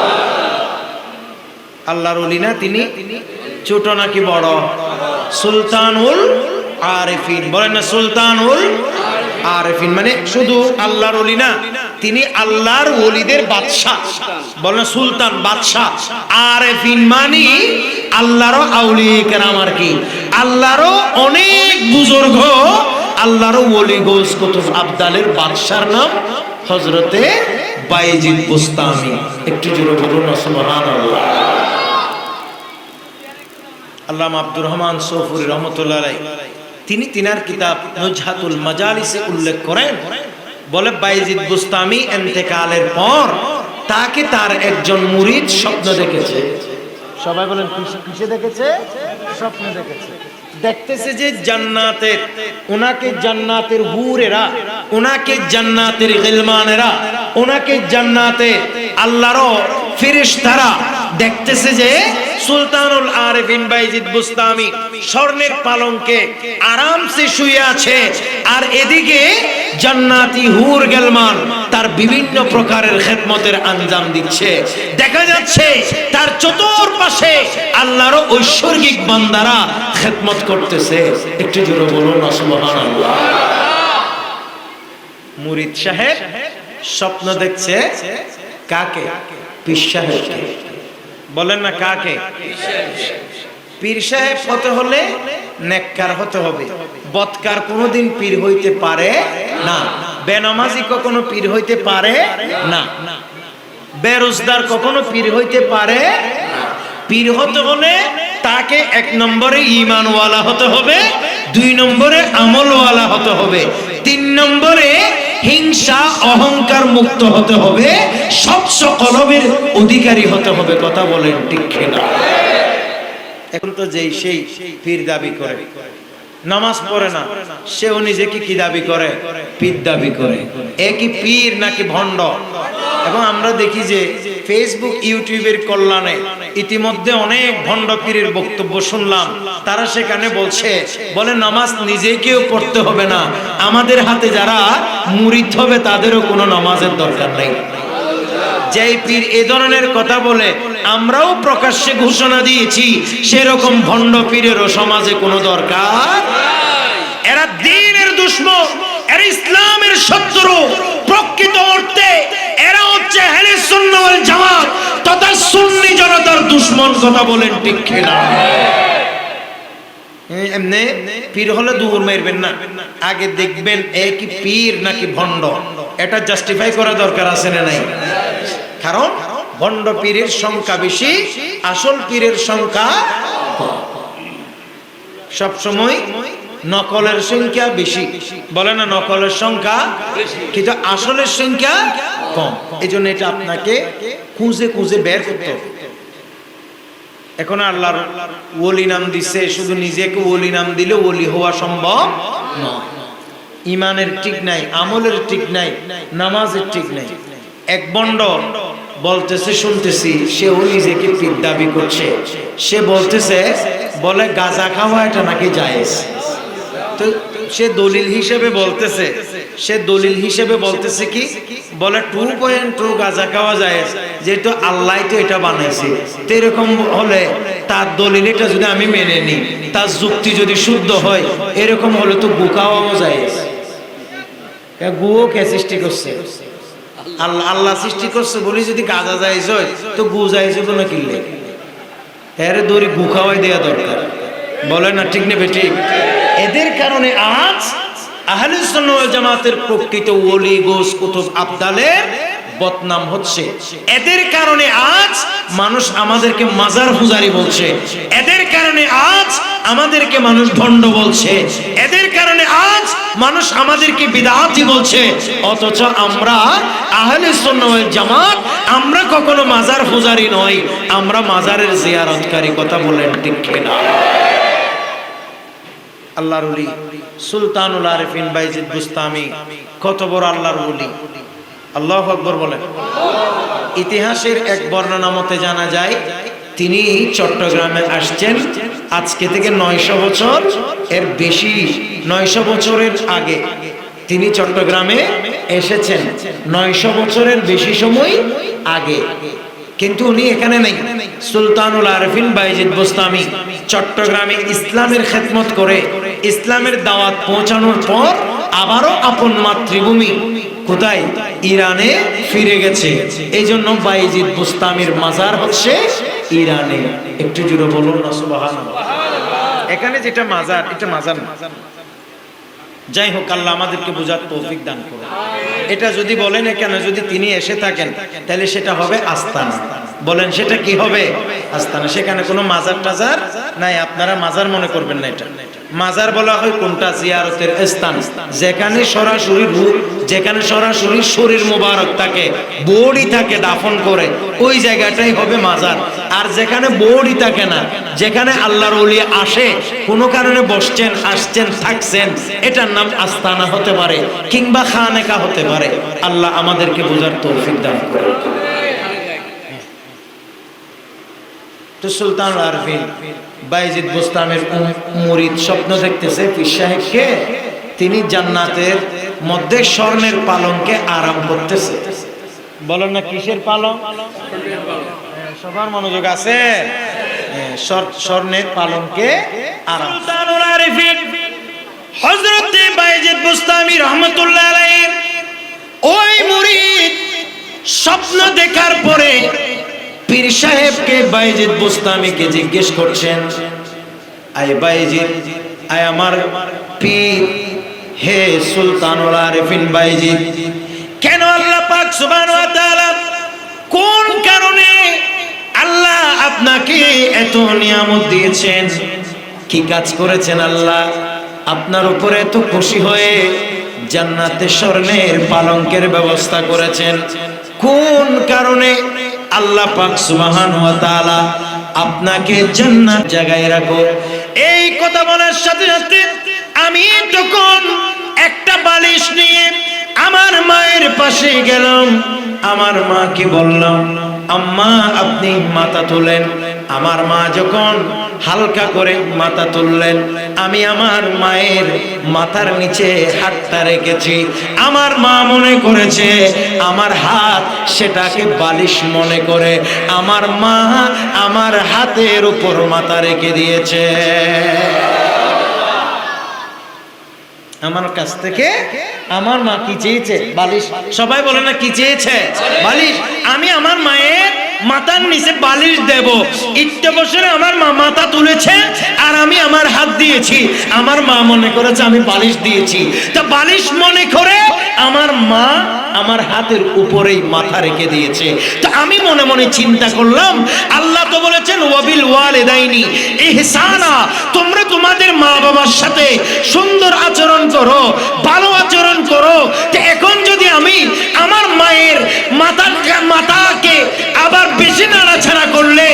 আল্লাহর ওলি না তিনি? ছোট নাকি বড়? সুলতানুল আরিফিন, বলেন না সুলতানুল আরিফিন। মানে শুধু আল্লাহর ওলি না, তিনি আল্লাহর ওলিদের বাদশা, বলেন সুলতান বাদশা। আরিফিন মানে আল্লাহর আউলিয়া কেরাম আর কি, আল্লাহর অনেক বুজুর্গ, আল্লাহর ওলি গৌস কুতুব আবদালের বাদশার নাম হযরতে বাইজিদ বুস্তামি। একটু জোরে বলুন সুবহানাল্লাহ। আল্লামা আব্দুর রহমান সৌফুরী রহমাতুল্লাহ আলাইহি তিনি তিনার কিতাব নুজহাতুল মাজালিসে উল্লেখ করেন, বলে বাইজিদ বুস্তামি ইন্তেকালের পর তাকে তার একজন মুরিদ স্বপ্ন দেখেছে। সবাই বলেন কিসে দেখেছে? স্বপ্ন দেখেছে। দেখতেছে যে জান্নাতের, ওনাকে জান্নাতের হুরেরা, ওনাকে জান্নাতের গিলমানেরা, ওনাকে জান্নাতে আল্লাহর ফেরেশতারা দেখতেছে যে সুলতানুল আরিফিন বাইজিদ বুস্তামি স্বর্ণের পালঙ্কে আরামসে শুয়ে আছে, আর এদিকে জান্নাতি হুর গেলমান তার বিভিন্ন প্রকারের খেদমতের আঞ্জাম দিচ্ছে। দেখা যাচ্ছে তার চতুর্পাশে আল্লাহর ঐশ্বরিক বান্দারা খেদমত করতেছে। একটু জোরে বলুন না সুবহানাল্লাহ। মুরিদ সাহেব স্বপ্ন দেখছে কাকে? পীর সাহেবকে। বলেন না কাকে? পীর সাহেব হতে হলে নেককার হতে হবে। বদকার কোনোদিন পীর হইতে পারে না, বেনামাজি কখনো পীর হইতে পারে না, বেরোজগার কখনো পীর হইতে পারে না। পীর হতে হলে তাকে এক নম্বরে ঈমানওয়ালা হতে হবে, দুই নম্বরে আমলওয়ালা হতে হবে, তিন নম্বরে হিংসা অহংকার মুক্ত হতে হবে, স্বচ্ছ কলবের অধিকারী হতে হবে। কথা বলেন ঠিক কিনা? এখন তো যেই সেই পীর দাবি করে, নামাজ পড়ে না, সেও নিজেকে কি দাবি করে? পীর দাবি করে। একই পীর নাকি ভণ্ড? এবং আমরা দেখি যে ফেসবুক ইউটিউবের কল্যাণে ইতিমধ্যে অনেক ভণ্ড পীরের বক্তব্য শুনলাম। তারা সেখানে বলে নামাজ নিজে কেউ পড়তে হবে না, আমাদের হাতে যারা মুরিদ হবে তাদেরও কোনো নামাজের দরকার নেই। যেই পীর এ ধরনের কথা বলে আমরাও প্রকাশ্যে ঘোষণা দিয়েছি, সেরকম ভণ্ড পীরেরও সমাজে কোনো দরকার। এরা দ্বীনের দুশমন, এরা ইসলামের শত্রু। প্রকৃত অর্থে এরা হচ্ছে আহলে সুন্নাহ ওয়াল জামাত তথা সুন্নি জনতার দুশমন। কথা বলেন ঠিক কিনা? এমনি পীর হলে দূর মারবেন না, আগে দেখবেন একই পীর নাকি ভণ্ড। এটা জাস্টিফাই করা দরকার আছে না নাই? কারণ ভণ্ড পীরের সংখ্যা বেশি, আসল পীরের সংখ্যা সব সময় নকলের সংখ্যা বেশি। বলে না নকলের সংখ্যা, কিন্তু আসলের সংখ্যা কম। এজন্য এটা আপনাকে খুঁজে খুঁজে বের করতে হবে। এখন আল্লাহর ওলি নাম দিছে, শুধু নিজেকে ওলি নাম দিলে ওলি হওয়া সম্ভব নয়। ইমানের ঠিক নাই, আমলের ঠিক নাই, নামাজের ঠিক নাই। এক বন্ড বলতেছে, শুনতেছি, সেও নিজেকে পীর দাবি করছে। সে বলতেছে, বলে গাঁজা খাওয়া এটা নাকি জায়েজ। তো সে দলিল হিসেবে বলতেছে সে দলিল হিসেবে বলতেছে কি, বলে 2.2 গাঁজা খাওয়া যায়, যেহেতু আল্লাহ তো এটা বানাইছে, তো এরকম হলে তার দলিল এটা যদি আমি মেনে নিই, তার যুক্তি যদি শুদ্ধ হয়, এরকম হলে তো গু খাওয়াও যায়। গুও কে সৃষ্টি করছে? আল্লাহ। আল্লাহ সৃষ্টি করছে বলি যদি গাঁজা জায়েজ হয়, তো গু জায়েজ হবে না কিনলে? এর দড়ি গু খাওয়াই দেওয়া দরকার, বলে না? ঠিক নেবে ঠিক। এদের কারণে আজ আহলে সুন্নাহ ওয়াল জামাতের প্রকৃত ওলি গোস কুতুব আবদালের বদনাম হচ্ছে। এদের কারণে আজ মানুষ আমাদেরকে মাজার পূজারি বলছে, এদের কারণে আজ আমাদেরকে মানুষ ভণ্ড বলছে, এদের কারণে আজ মানুষ আমাদেরকে বিদআতি বলছে। অথচ আমরা আহলে সুন্নাহ ওয়াল জামাত, আমরা কখনো মাজার পূজারি নই, আমরা মাজারের জিয়ারতকারী। কথা বলেন ঠিক কিনা? আল্লাহর ওলি সুলতানুল আরিফিন বাইজিদ বুস্তামি কত বড় আল্লাহর ওলি! আল্লাহু আকবার বলেন। ইতিহাসের এক বর্ণনা মতে জানা যায়, তিনি চট্টগ্রামে আসছেন আজকে থেকে 900 বছর, এর বেশি 900 বছরের আগে তিনি চট্টগ্রামে এসেছেন, 900 বছরের বেশি সময় আগে। কিন্তু উনি এখানে নেই। সুলতানুল আরিফিন বাইজিদ বুস্তামি চট্টগ্রামে ইসলামের খেদমত করে ইসলামের দাওয়াত পৌঁছানোর পর আবারও আপন মাতৃভূমি কোথায়? ইরানে ফিরে গেছে। এই জন্য বাইজিদ বুস্তামির মাজার হচ্ছে ইরানে। একটু জোরে বলুন না সুবহানাল্লাহ। এখানে যেটা মাজার, এটা মাজার না। যাই হোক, আল্লাহ আমাদেরকে বুঝার তৌফিক দান করুন। এটা যদি বলেন এখানে যদি তিনি এসে থাকেন, তাহলে সেটা হবে আস্তানা। বলেন সেটা কি হবে? আস্তানা। সেখানে কোনো মাজার টাজার নাই, আপনারা মাজার মনে করবেন না। এটা মাজার বলা হয় কোনটা? জিয়ারতের স্থান, যেখানে সরাসরি রূহ, যেখানে সরাসরি শরীর মুবারক থাকে, বডি থাকে দাফন করে, ওই জায়গাটাই হবে মাজার। আর যেখানে বডি থাকে না, যেখানে আল্লাহর ওলি আসে, কোনো কারণে বসছেন, আসছেন, থাকছেন, এটার নাম আস্তানা হতে পারে, কিংবা খানেকা হতে পারে। আল্লাহ আমাদেরকে বোঝার তৌফিক দান করুন। তো সুলতানুল আরিফিন বাইজিদ বুস্তামির মুরিদ স্বপ্ন দেখতেছে পীর সাহেবকে তিনি জান্নাতের মধ্যে স্বর্ণের পালঙ্কে আরাম করতেছে। বলেন না কিসের পালঙ্ক? সবার মনোযোগ আছে? স্বর্ণের পালঙ্কে আরাম। সুলতানুল আরিফিন হযরত বাইজিদ বুস্তামি রাহমাতুল্লাহ আলাইহি ওই মুরিদ স্বপ্ন দেখার পরে পীর সাহেবকে বাইজিদ বুস্তামিকে জিজ্ঞেস করছেন, আয় বাইজিদ, আয় আমার পীর, হে সুলতানুল আরিফিন বাইজিদ, কেন আল্লাহ পাক সুবহানাহু ওয়া তাআলা, কোন কারণে আল্লাহ আপনাকে এত নিয়ামত দিয়েছেন? কি কাজ করেছেন আল্লাহ আপনার উপরে এত খুশি হয়ে জান্নাতে স্বর্ণের পালঙ্কের ব্যবস্থা করেছেন? কোন কারণে আল্লাহ পাক সুবহানাহু ওয়া তাআলা আপনাকে জান্নাত জায়গায় রাখো? এই কথা বলার সাথে সাথে আমি তখন একটা বালিশ নিয়ে আমার মায়ের পাশে গেলাম, আমার মাকে বললাম, আম্মা আপনি মাথা তোলেন। আমার মা যখন হালকা করে মাথা তুললেন, আমি আমার মায়ের মাথার নিচে হাতটা রেখেছি। আমার মা মনে করেছে আমার হাত সেটাকে বালিশ মনে করে আমার মা আমার হাতের উপর মাথা রেখে দিয়েছে। আমার কাছ থেকে আমার মা কি চেয়েছে? বালিশ। সবাই বলে না কি চেয়েছে? বালিশ। আমি আমার মায়ের মাথার নিচে বালিশ দেব। ইচ্ছে বছরে আমার মা মাথা তুলেছে আর আমি আমার হাত দিয়েছি। আমার মা মনে করেছে আমি বালিশ দিয়েছি, তা বালিশ মনে করে আমার মা আমার হাতের উপরেই মাথা রেখে দিয়েছে। তো আমি মনে মনে চিন্তা করলাম, আল্লাহ তো বলেছেন ওয়াবিল ওয়ালিদাইনি ইহসানা, তোমরা তোমাদের মা বাবার সাথে সুন্দর আচরণ করো, ভালো আচরণ করো। তো এখন যদি আমি আমার মায়ের মাথাকে আবার বেশি নাড়াছাড়া করলে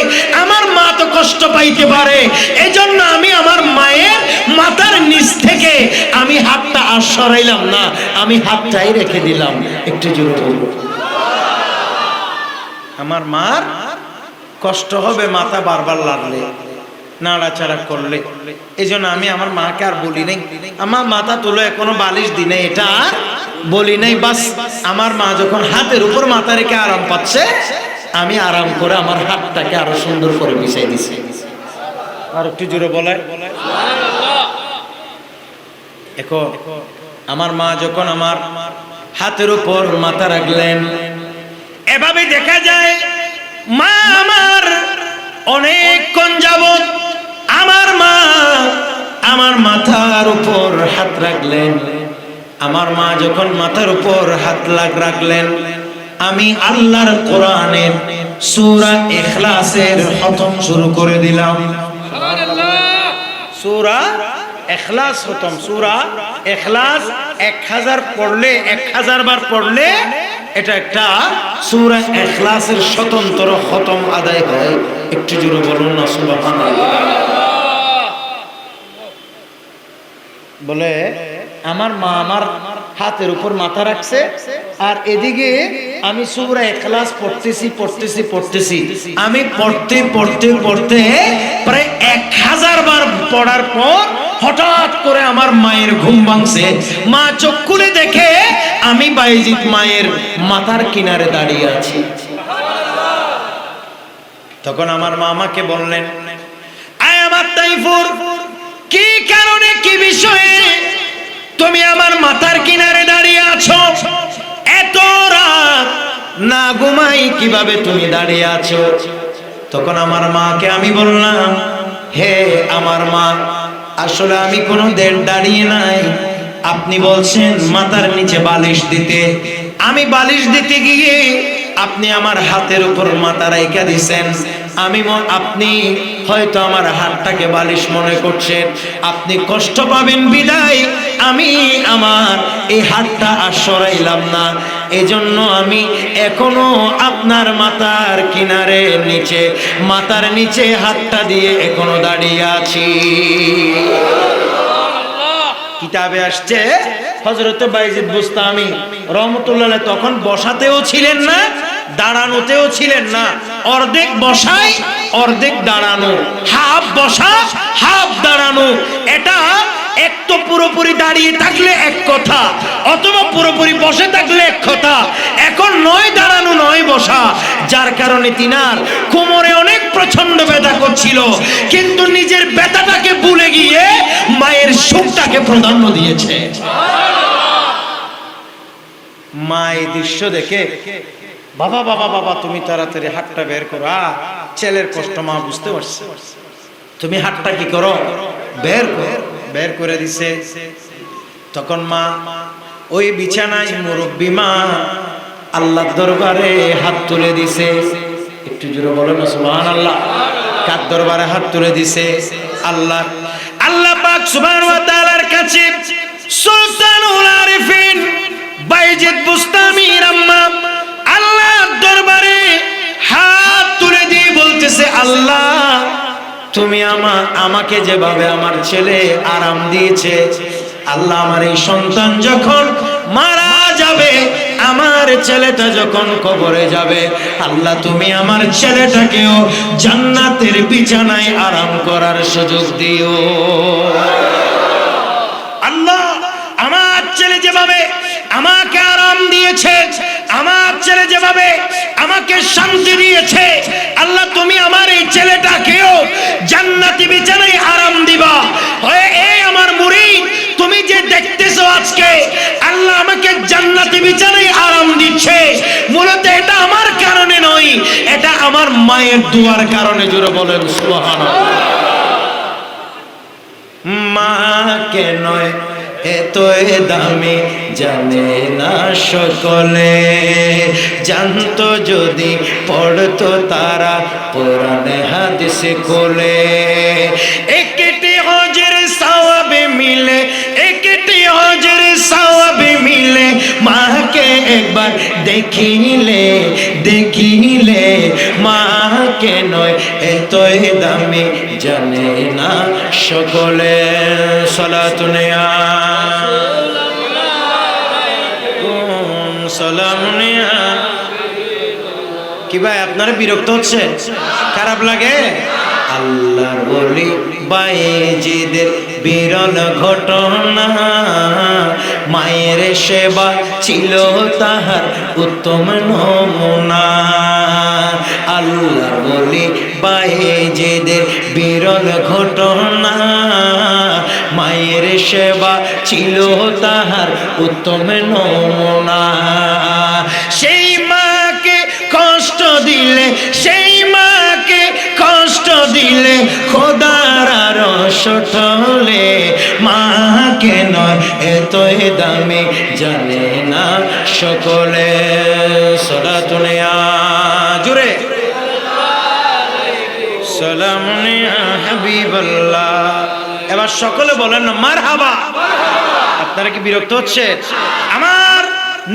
আমার মা তো কষ্ট পাইতে পারে। এজন্য আমি আমার মায়ের মাথার নিচ থেকে আমি হাতটা আর সরাইলাম না, আমি হাতটাই রেখে দিলাম। একটু জোরে বলবো, আমার মার কষ্ট হবে মাথা বারবার লাগলে। নাড়াচাড়া করলে। এই জন্য আমি আমার মাকে আর বলি নাই আমার মাথা তুলো এখনো বালিশ দিনে, এটা আর বলি নাই। বাস আমার মা যখন হাতের উপর মাথা রেখে আরাম পাচ্ছে, আমি আরাম করে আমার হাতটাকে আরো সুন্দর করে বিছাই দিছি। আর একটু জোরে বলে এখন আমার মা যখন আমার হাতের উপর মাথা রাখলেন, এভাবে দেখা যায় মা আমার অনেকক্ষণ যাবত আমার মা আমার মাথার উপর হাত রাখলেন। আমার মা যখন মাথার উপর হাত রাখলেন, আমি আল্লাহর কোরআনের সূরা ইখলাসের খতম শুরু করে দিলাম। সূরা ইখলাস খতম। সূরা ইখলাস 1000 পড়লে 1000 বার পড়লে এটা একটা সূরা ইখলাসের স্বতন্ত্র খতম আদায় হয়। একটু জোরে বলুন না সুবহানাল্লাহ। বলে আমার মা আমার হাতের উপর মাথা রাখছে, আর এদিকে আমি সূরা ইখলাস পড়তেছি। আমি পড়তে প্রায় 1000 বার পড়ার পর হঠাৎ করে আমার মায়ের ঘুম ভাঙছে। মা চোখ খুলে দেখে আমি বাইজিদ মায়ের মাথার কিনারে দাঁড়িয়ে আছি। তখন আমার মা আমাকে বললেন, আয় আমার তাইফুর, কি কারণে কি বিষয়ে তুমি আমার মাথার কিনারে দাঁড়িয়ে আছো? এত রাত না ঘুমাই কিভাবে তুমি দাঁড়িয়ে আছো? তখন আমার মাকে আমি বললাম, হে আমার মা, আসলে আমি কোনো দাঁড়িয়ে নাই। আপনি বলছেন মাথার নিচে বালিশ দিতে, আমি বালিশ দিতে গিয়ে আপনি আমার হাতের উপর মাথা রেখে দিয়েছেন। আপনি হয়তো আমার হাতটাকে বালিশ মনে করছেন, আপনি কষ্ট পাবেন বিদায় আমি আমার এই হাতটা আর সরাইলাম না। এজন্য আমি এখনো আপনার মাথার কিনারে নিচে মাথার নিচে হাতটা দিয়ে এখনো দাঁড়িয়ে আছি। কিতাবে আসছে হযরত বাইজিদ বুস্তামি রহমাতুল্লাহ আলাইহি তখন বসাতেও ছিলেন না, দাঁড়ানোতেও ছিলেন না। অর্ধেক বসাই অর্ধেক দাঁড়ানো, হাফ বসা হাফ দাঁড়ানো। এটা এক তো পুরোপুরি দাঁড়িয়ে থাকলে এক কথা, অথবা পুরোপুরি বসে থাকলে এক কথা। এখন নয় দাঁড়ানো নয় বসা, যার কারণে তিনার কোমরে অনেক প্রচন্ড ব্যথা করছিল, কিন্তু নিজের ব্যথাটাকে ভুলে গিয়ে মায়ের সুখটাকে প্রাধান্য দিয়েছে। মা এই দৃশ্য দেখে, বাবা বাবা বাবা তুমি তাড়াতাড়ি হাতটা বের করো। ছেলের কষ্ট মা বুঝতে পারছে, তুমি হাতটা কি করো, বের করে দিছে। তখন মা ওই বিছানায় মুরব্বী মা আল্লাহর দরবারে হাত তুলে দিছে। একটু জোরে বলো না সুবহানাল্লাহ। কার দরবারে হাত তুলে দিছে? আল্লাহ পাক সুবহানাহু ওয়া তাআলার কাছে সুলতানুল আরিফিন বাইজিদ বুস্তামির আম্মা আল্লাহর দরবারে হাত তুলে দিয়ে বলতেছে, আল্লাহ তুমি আমাকে যেভাবে আমার ছেলে আরাম দিয়েছে, আল্লাহ আমার এই সন্তান যখন মারা যাবে, আমার ছেলেটা যখন কবরে যাবে, আল্লাহ তুমি আমার ছেলেটাকেও জান্নাতের বিছানায় আরাম করার সুযোগ দিও। আল্লাহ আমার ছেলে যেভাবে আমাকে আরাম দিয়েছে, আমার ছেলে যেভাবে আমাকে শান্তি দিয়েছে, আল্লাহ তুমি আমার এই ছেলেটাকেও জান্নাতি বিছানায় আরাম দিবা। এই আমার মুরিদ, তুমি যে দেখতেছো আজকে আল্লাহ আমাকে জান্নাতি বিছানায় আরাম দিচ্ছে, মূলত এটা আমার কারণে নয়, এটা আমার মায়ের দুয়ার কারণে। জোরে বলেন সুবহানাল্লাহ। মা কে নয় এতই দামি জানে না সকলে, জানতো যদি পড়তো তারা কোরআন হাদিস কোলে। একটি হজের সওয়াবে মিলে, একটি হজের সওয়াবে মিলে, মাকে একবার দেখিলে মাকে নয় এতই দামি জানে না সকলে। সালাতুন ইয়া সালামুন ইয়া। কি ভাই আপনারা বিরক্ত হচ্ছে, খারাপ লাগে? আল্লাহর ওলি বায়েজিদের বিরল ঘটনা, মায়ের সেবা ছিল তাহার উত্তম নমুনা। আল্লাহর ওলি বায়েজিদের বিরল ঘটনা, মায়ের সেবা ছিল তাহার উত্তম নমুনা। সেই মাকে কষ্ট দিলে, সেই মাকে কষ্ট দিলে খোদার আরশ টলে, মাকে নয় এতই দামি জানে না সকলে। সালাতুন ইয়া জুরে সালামুন ইয়া হাবিবাল্লাহ। এবার সকলে বলেন না মারহাবা। আপনারা কি বিরক্ত হচ্ছে? আমার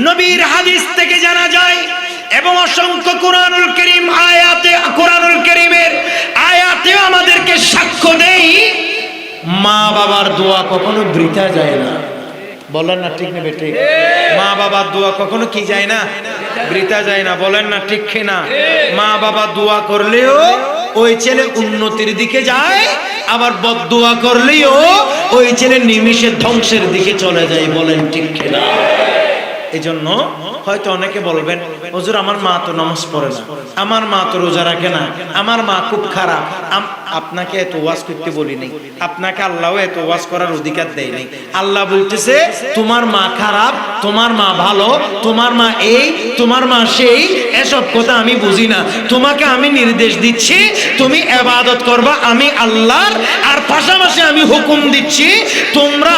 নবীর হাদিস থেকে জানা যায় এবং অসংখ্য কুরআনুল কারীম আয়াতে, কুরআনুল কারীমের আয়াতেও আমাদেরকে সাক্ষ্য দেই, মা বাবার দোয়া কখনো বৃথা যায় না। বলেন না ঠিক না বেটে? মা বাবার দোয়া কখনো কি যায় না? বৃথা যায় না। বলেন না ঠিক না? মা বাবা দোয়া করলেও ওই ছেলে উন্নতির দিকে যায়, আবার বদদোয়া করলেও ওই ছেলে নিমিষে ধ্বংসের দিকে চলে যায়। বলেন ঠিক না? এজন্য হয়তো অনেকে বলবেন, হুজুর আমার মা তো নামাজ পড়ে না, আমার মা তো রোজা রাখে না, আমার মা খুব খারাপ। আপনাকে এত ওয়াজ করতে বলি নাই, আপনাকে আল্লাহও এত ওয়াজ করার অধিকার দেয় নাই। আল্লাহ বলতেছে তোমার মা খারাপ, তোমার মা ভালো, তোমার মা এই, তোমার মা সেই, এসব কথা আমি বুঝি না। তোমাকে আমি নির্দেশ দিচ্ছি তুমি ইবাদত করবা আমি আল্লাহর, আর পাশাপাশি আমি হুকুম দিচ্ছি তোমরা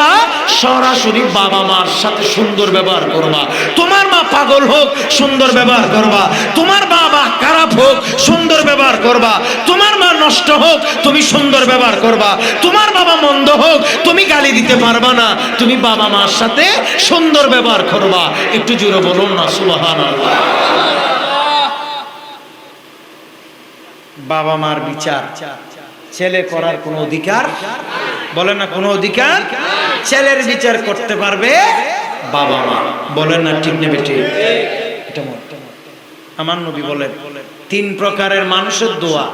সরাসরি বাবা মার সাথে সুন্দর ব্যবহার করবা। তোমার মা পাগল হোক সুন্দর ব্যবহার করবা, তোমার বাবা খারাপ হোক সুন্দর ব্যবহার করবা, তোমার মা নষ্ট হোক তুমি সুন্দর ব্যবহার করবা, তোমার বাবা মন্দ হোক তুমি গালি দিতে পারবা না, তুমি বাবা মার সাথে সুন্দর ব্যবহার করবা। একটু জোরে বলুন না সুবহানাল্লাহ। বাবা মার বিচার ছেলে করার কোনো অধিকার, বলেন না কোনো অধিকার? ছেলের বিচার করতে পারবে বাবা মা। বলেন না ঠিক না বেটি? এটা আমার নবী বলেন তিন প্রকারের মানুষের দোয়া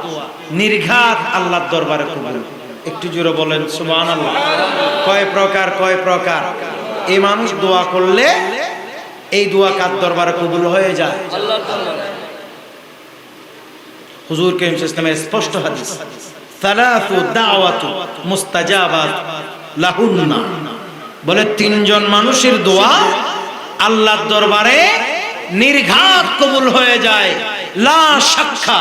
নির্ঘাত আল্লাহর দরবারে কবুল। একটু জোরে বলেন সুবহানাল্লাহ। কয় প্রকার? কয় প্রকার? এই মানুষ দোয়া করলে এই দোয়া কার দরবারে কবুল হয়ে যায়? আল্লাহর দরবারে। হুজুর কারীম সাল্লাল্লাহু আলাইহি ওয়াসাল্লামের স্পষ্ট হাদিস, সালাসু দাওয়াতু মুস্তাজাবাত লাহুন্না, বলে তিনজন মানুষের দোয়া আল্লাহর দরবারে নির্ঘাত কবুল হয়ে যায়, লা শাক্কা,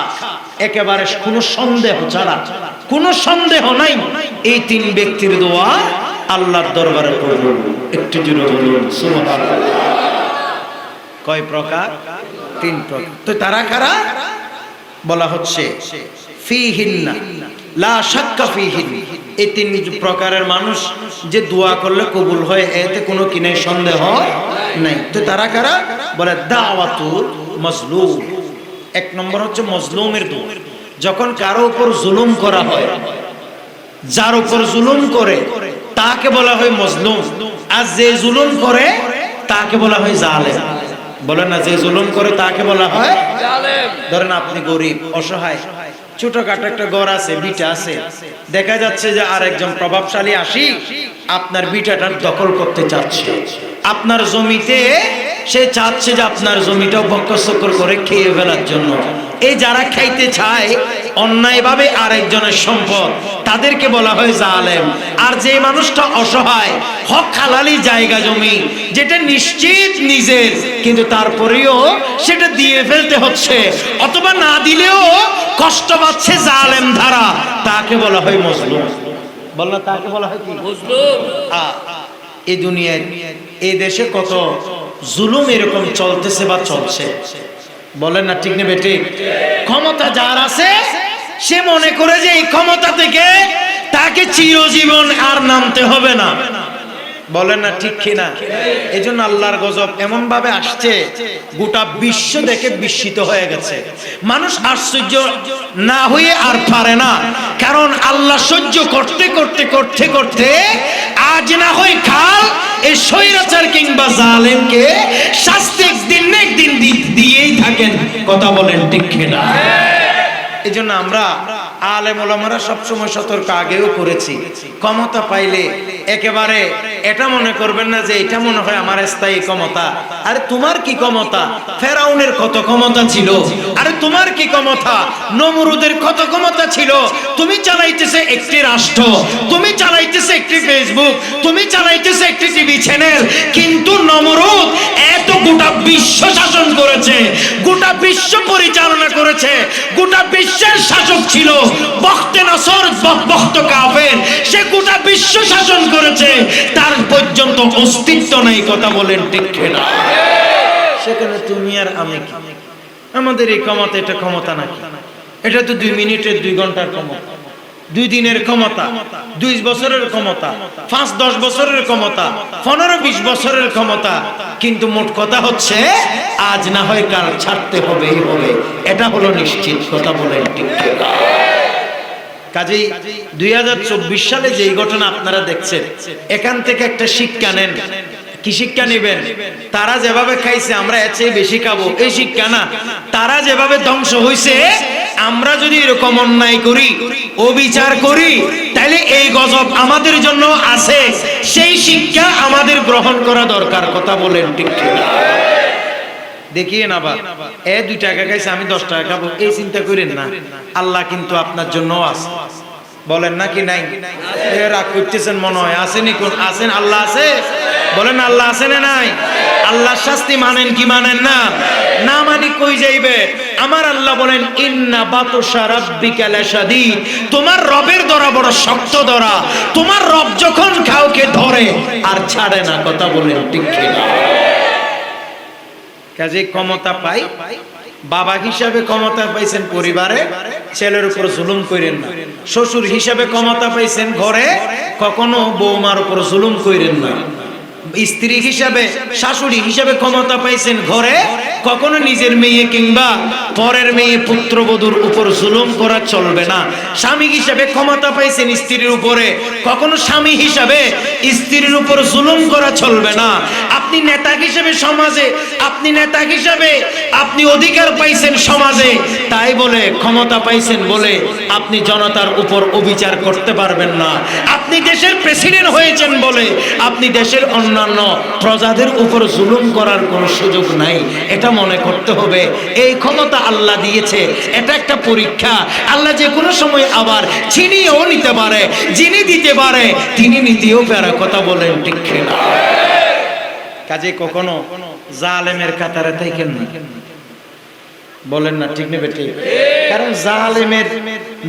একেবারে কোনো সন্দেহ ছাড়া, কোনো সন্দেহ নাই এই তিন ব্যক্তির দোয়া আল্লাহর দরবারে কবুল। একটু জোরে বলুন সুবহানাল্লাহ। কয় প্রকার? তিন প্রকার। তো তারা কারা? বলা হচ্ছে ফিহিন্না লা শাক্কা ফিহিন্না, এই তিন প্রকারের মানুষ যে দোয়া করলে কবুল হয় এতে কোনো কি নাই, সন্দেহ নাই। তো তারা কারা? বলে দাওয়াতুল মাজলুম। এক নম্বর হচ্ছে মজলুমের দোয়া। যখন কারো উপর জুলুম করা হয়, যার উপর জুলুম করে তাকে বলা হয় মজলুম, আর যে জুলুম করে তাকে বলা হয় জালেম। বলেন না, যে জুলুম করে তাকে বলা হয় জালেম। ধরেন আপনি গরিব অসহায়, ছোটখাটো একটা ঘর আছে, ভিটা আছে, দেখা যাচ্ছে যে আরেকজন প্রভাবশালী আসি আপনার ভিটাটার দখল করতে চাচ্ছে, আপনার জমিতে সে চাচ্ছে যে আপনার জমিটাও বক্কর করে খেয়ে ফেলার জন্য। এই যারা খাইতে চায় অন্যায়ভাবে আরেকজনের সম্পদ, তাদেরকে বলা হয় জালেম। আর যে মানুষটা অসহায়, হক হালালি জায়গা জমি যেটা নিশ্চিত নিজের, কিন্তু তারপরেও সেটা দিয়ে ফেলতে হচ্ছে, অথবা না দিলেও কষ্ট পাচ্ছে জালেম ধারা, তাকে বলা হয় মজলুম। বললো তাকে বলা হয় কি? মজলুম। এই দুনিয়ায় এই দেশে কত জুলুম এরকম চলতেছে বা চলছে, বলেন না ঠিক নেবে ঠিক? ক্ষমতা যার আছে সে মনে করে যে এই ক্ষমতা থেকে তাকে চিরজীবন আর নামতে হবে না, বলেন না ঠিক কিনা? এই জন্য আল্লাহর গজব এমন ভাবে আসছে, গোটা বিশ্ব দেখে বিস্মিত হয়ে গেছে। মানুষ আশ্চর্য না হয়ে আর পারে না, কারণ আল্লাহ সহ্য করতে করতে করতে করতে আজ না হয় কাল এই স্বৈরাচার কিংবা জালেমকে শাস্তি একদিন না একদিন দিয়েই থাকেন। কথা বলেন ঠিক কিনা? এই জন্য আমরা আলেম ওলামারা সবসময় সতর্ক আগেও করেছি, ক্ষমতা পাইলে একেবারে এটা মনে করবেন না যে এটা মনে হয় আমার স্থায়ী ক্ষমতা। আরে তোমার কি ক্ষমতা? ফেরাউনের কত ক্ষমতা ছিল। আরে তোমার কি ক্ষমতা? নমরুদের কত ক্ষমতা ছিল। তুমি চালাইতেছে একটি রাষ্ট্র, তুমি চালাইতেছে একটি ফেসবুক, তুমি চালাইতেছে একটি টিভি চ্যানেল, কিন্তু নমরুদ এত গোটা বিশ্ব শাসন করেছে, গোটা বিশ্ব পরিচালনা করেছে, গোটা বিশ্বের শাসক ছিল। বখতে নসর বখত কাফের, সে গোটা বিশ্ব শাসন করেছে, তার পর্যন্ত অস্তিত্ব নাই। কথা বলেন ঠিক কিনা? সেখানে তুমি আর আমি কি? আমাদের এই ক্ষমতা, এটা ক্ষমতা নাকি? এটা তো 2 মিনিটের 2 ঘন্টার ক্ষমতা, 2 দিনের ক্ষমতা, 2 বছরের ক্ষমতা, 5-10 বছরের ক্ষমতা, 15-20 বছরের ক্ষমতা। কিন্তু মোট কথা হচ্ছে আজ না হয় কাল ছাড়তে হবেই হবে, এটা হলো নিশ্চিত। কথা বলেন ঠিক কিনা? কাজেই 2024 সালে যেই ঘটনা আপনারা দেখছেন, এখান থেকে একটা শিক্ষা নেন। কি শিক্ষা নেবেন? তারা যেভাবে খাইছে আমরা এর চেয়ে বেশি খাবো, এই শিক্ষা না। তারা যেভাবে ধ্বংস হইছে, আমরা যদি এরকম অন্যায় করি, অবিচার করি, তাহলে এই গজব আমাদের জন্য আছে। সেই শিক্ষা আমাদের গ্রহণ করা দরকার। কথা বলেন ঠিক কিনা? দেখিয়ে না বা 2 টাকা খাইছে, আমি 10 টাকা খাবো, এই চিন্তা করেন না। আল্লাহ কিন্তু আপনার জন্য আছে। বলেন নাকি নাই? রাগ করতেছেন মনে হয়। আসেনি? কোন আছেন? আল্লাহ আছে। বলেন আল্লাহ আছে না নাই? আল্লাহর শাস্তি মানেন কি মানেন না? না মানি কই যাইবে? আমার আল্লাহ বলেন ইন্না বাতুশা রাব্বিকা লাশাদীদ, তোমার রবের ধরা বড় শক্ত ধরা। তোমার রব যখন কাউকে ধরে আর ছাড়ে না। কথা বলেন ঠিক কিনা? কাজে ক্ষমতা পাই, বাবা হিসাবে ক্ষমতা পাইছেন পরিবারে, ছেলের উপর জুলুম করেন না। শ্বশুর হিসাবে ক্ষমতা পাইছেন ঘরে, কখনো বৌমার উপর জুলুম করেন না। স্ত্রী হিসাবে, শাশুড়ি হিসাবে ক্ষমতা পাইছেন ঘরে, কখনো নিজের মেয়ে কিংবা পরের মেয়ে পুত্রবধূর উপর জুলুম করা চলবে না। স্বামী হিসাবে ক্ষমতা পাইছেন স্ত্রীর উপরে, কখনো স্বামী হিসাবে স্ত্রীর উপর জুলুম করা চলবে না। আপনি নেতা হিসেবে সমাজে, আপনি নেতা হিসাবে আপনি অধিকার পাইছেন সমাজে, তাই বলে ক্ষমতা পাইছেন বলে আপনি জনতার উপর অবিচার করতে পারবেন না। আপনি দেশের প্রেসিডেন্ট হয়েছেন বলে আপনি দেশের অন্যান্য প্রজাদের উপর জুলুম করার কোনো সুযোগ নাই। এটা মনে করতে হবে। এই ক্ষমতা আল্লাহ দিয়েছে, এটা একটা পরীক্ষা। আল্লাহ যে কোনো সময় আবার ছিনিয়েও নিতে পারে, যিনি দিতে পারে তিনি নিতেও পারে। কথা বলেন ঠিক কিনা? কাজে কখনো জালেমের কাতারে থাকেন না। বলেন না ঠিক নেবে? ঠিক। কারণ জালেমের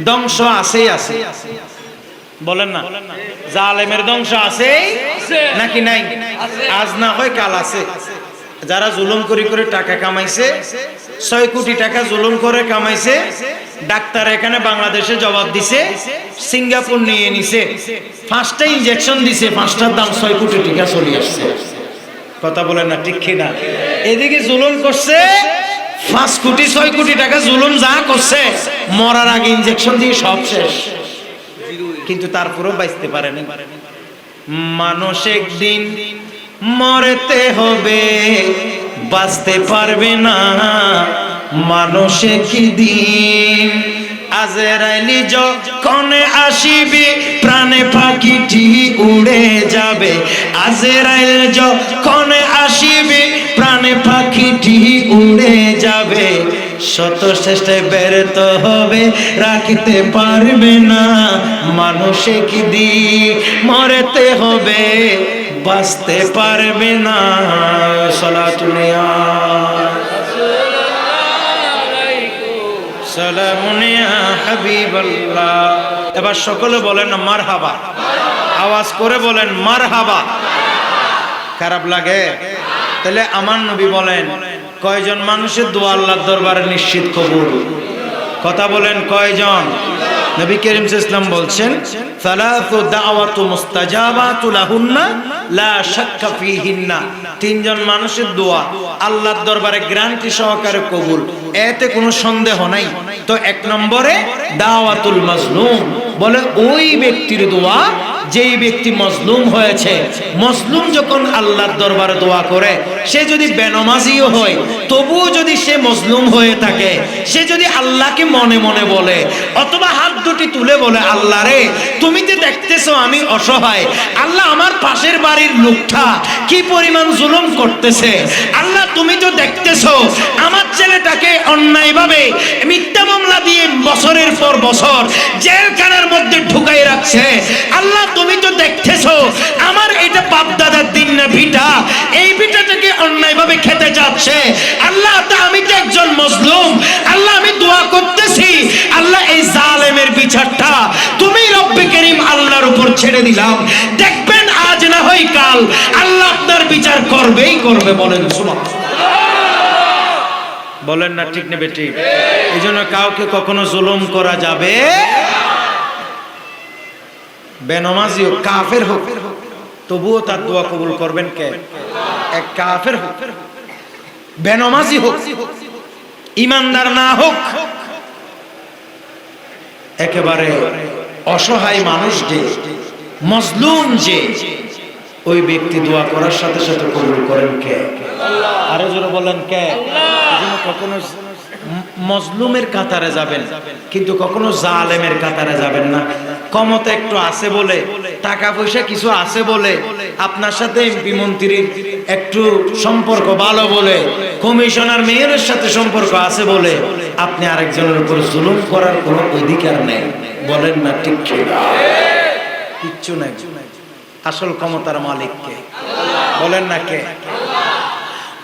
ধ্বংস আছেই আছে। বলেন না, জালেমের ধ্বংস আছে নাকি নাই? আজ না হয় কাল আছে। যারা জুলুম করে করে টাকা কামাইছে, 6 কোটি টাকা জুলুম করে কামাইছে, ডাক্তার এখানে বাংলাদেশে জবাব দিছে, সিঙ্গাপুর নিয়ে নিছে, 5টা ইনজেকশন দিছে, 5টার দাম 6 কোটি টাকা চলে আসছে। কথা বলেন না ঠিক কিনা? এদিকে জুলুম করছে 5 কোটি 6 কোটি টাকা জুলুম যা করছে, মরার আগে ইনজেকশন দিয়ে সব শেষ। কিন্তু তারপরেও বাঁচতে পারেনি। মানুষ একদিন মরতে হবে, বাঁচতে পারবে না। মানুষ একদিন আজরাইলি যখন আসিবে, প্রাণে পাখিটি উড়ে যাবে। আজরাইল যখন আসিবে, প্রাণে পাখিটি উড়ে যাবে। শত চেষ্টায় ব্যর্থ হবে, রাখতে পারবে না। মানুষ একদিন মরতে হবে, বাঁচতে পারবে না। সালাতুনিয়া সালামুনিয়া হাবিবাল্লাহ। এবার সকলে বলেন মারহাবা, আওয়াজ করে বলেন মারহাবা। খারাপ লাগে? তাহলে আমার নবী বলেন কয়জন মানুষের দোয়া আল্লাহর দরবারে নিশ্চিত কবুল? কথা বলেন কয়জন? নবী করিম সাল্লাল্লাহু আলাইহি ওয়াসাল্লাম বলছেন সালাতু দাওয়াতু মুস্তাজাবাতু লাহুন্না লা শাক্কা ফীহিন্না। 3জন মানুষের দোয়া আল্লাহর দরবারে গ্যারান্টি সহকারে কবুল, এতে কোনো সন্দেহ নাই। তো 1 নম্বরে দাওয়াতুল মাজলুম, বলে ওই ব্যক্তির দোয়া যেই ব্যক্তি মজলুম হয়েছে, মজলুম যখন আল্লাহর দরবারে দোয়া করে, সে যদি বেনমাজিও হয় তবুও যদি সে মজলুম হয়ে থাকে, সে যদি আল্লাহকে মনে মনে বলে অথবা হাত দুটি তুলে বলে, আল্লাহ রে তুমি তো দেখতেছো আমি অসহায়, আল্লাহ আমার পাশের বাড়ির লোকটা কি পরিমাণ জুলুম করতেছে, আল্লাহ তুমি তো দেখতেছো আমার ছেলেটাকে অন্যায়ভাবে মিথ্যা মামলা দিয়ে বছরের পর বছর জেলখানার মধ্যে ঢুকাই রাখছে, আল্লাহ তুমি তো দেখতেছো আমার এটা বাপ দাদার দিন না ভিটা, এই ভিটাটাকে অন্যায়ভাবে খেতে যাচ্ছে, আল্লাহ তা আমি তো একজন মজলুম, আল্লাহ আমি দোয়া করতেছি আল্লাহ এই জালেমের বিচারটা তুমি রব্বে করিম আল্লাহর উপর ছেড়ে দিলাম, দেখবেন আজ না হয় কাল আল্লাহ আপনার বিচার করবেই করবে। বলেন সুবহানাল্লাহ। বলেন না ঠিক নেবে ঠিক। এই জন্য কাউকে কখনো জুলুম করা যাবে, বেনমাজি হোক কাফের হোক তবুও তার দোয়া কবুল করবেন কে? এক কাফের হোক, বেনমাজি হোক, ইমানদার না হোক, একেবারে অসহায় মানুষ যে, মজলুম যে, ওই ব্যক্তি দোয়া করার সাথে সাথে কবুল করেন কে? আরো জোরে বলেন কে? কখনো মজলুমের কাতারে যাবেন কিন্তু কখনো জালেমের কাতারে যাবেন না। ক্ষমতা একটু আছে বলে, টাকা পয়সা কিছু আছে বলে, আপনার সাথে এমপি মন্ত্রীর একটু সম্পর্ক ভালো বলে, কমিশনার মেয়রের সাথে সম্পর্ক আছে বলে আপনি আরেকজনের উপর জুলুম করার কোনো অধিকার নেই। বলেন না ঠিক কিনা? কিচ্ছু নাই। আসল ক্ষমতার মালিক কে? বলেন না কে?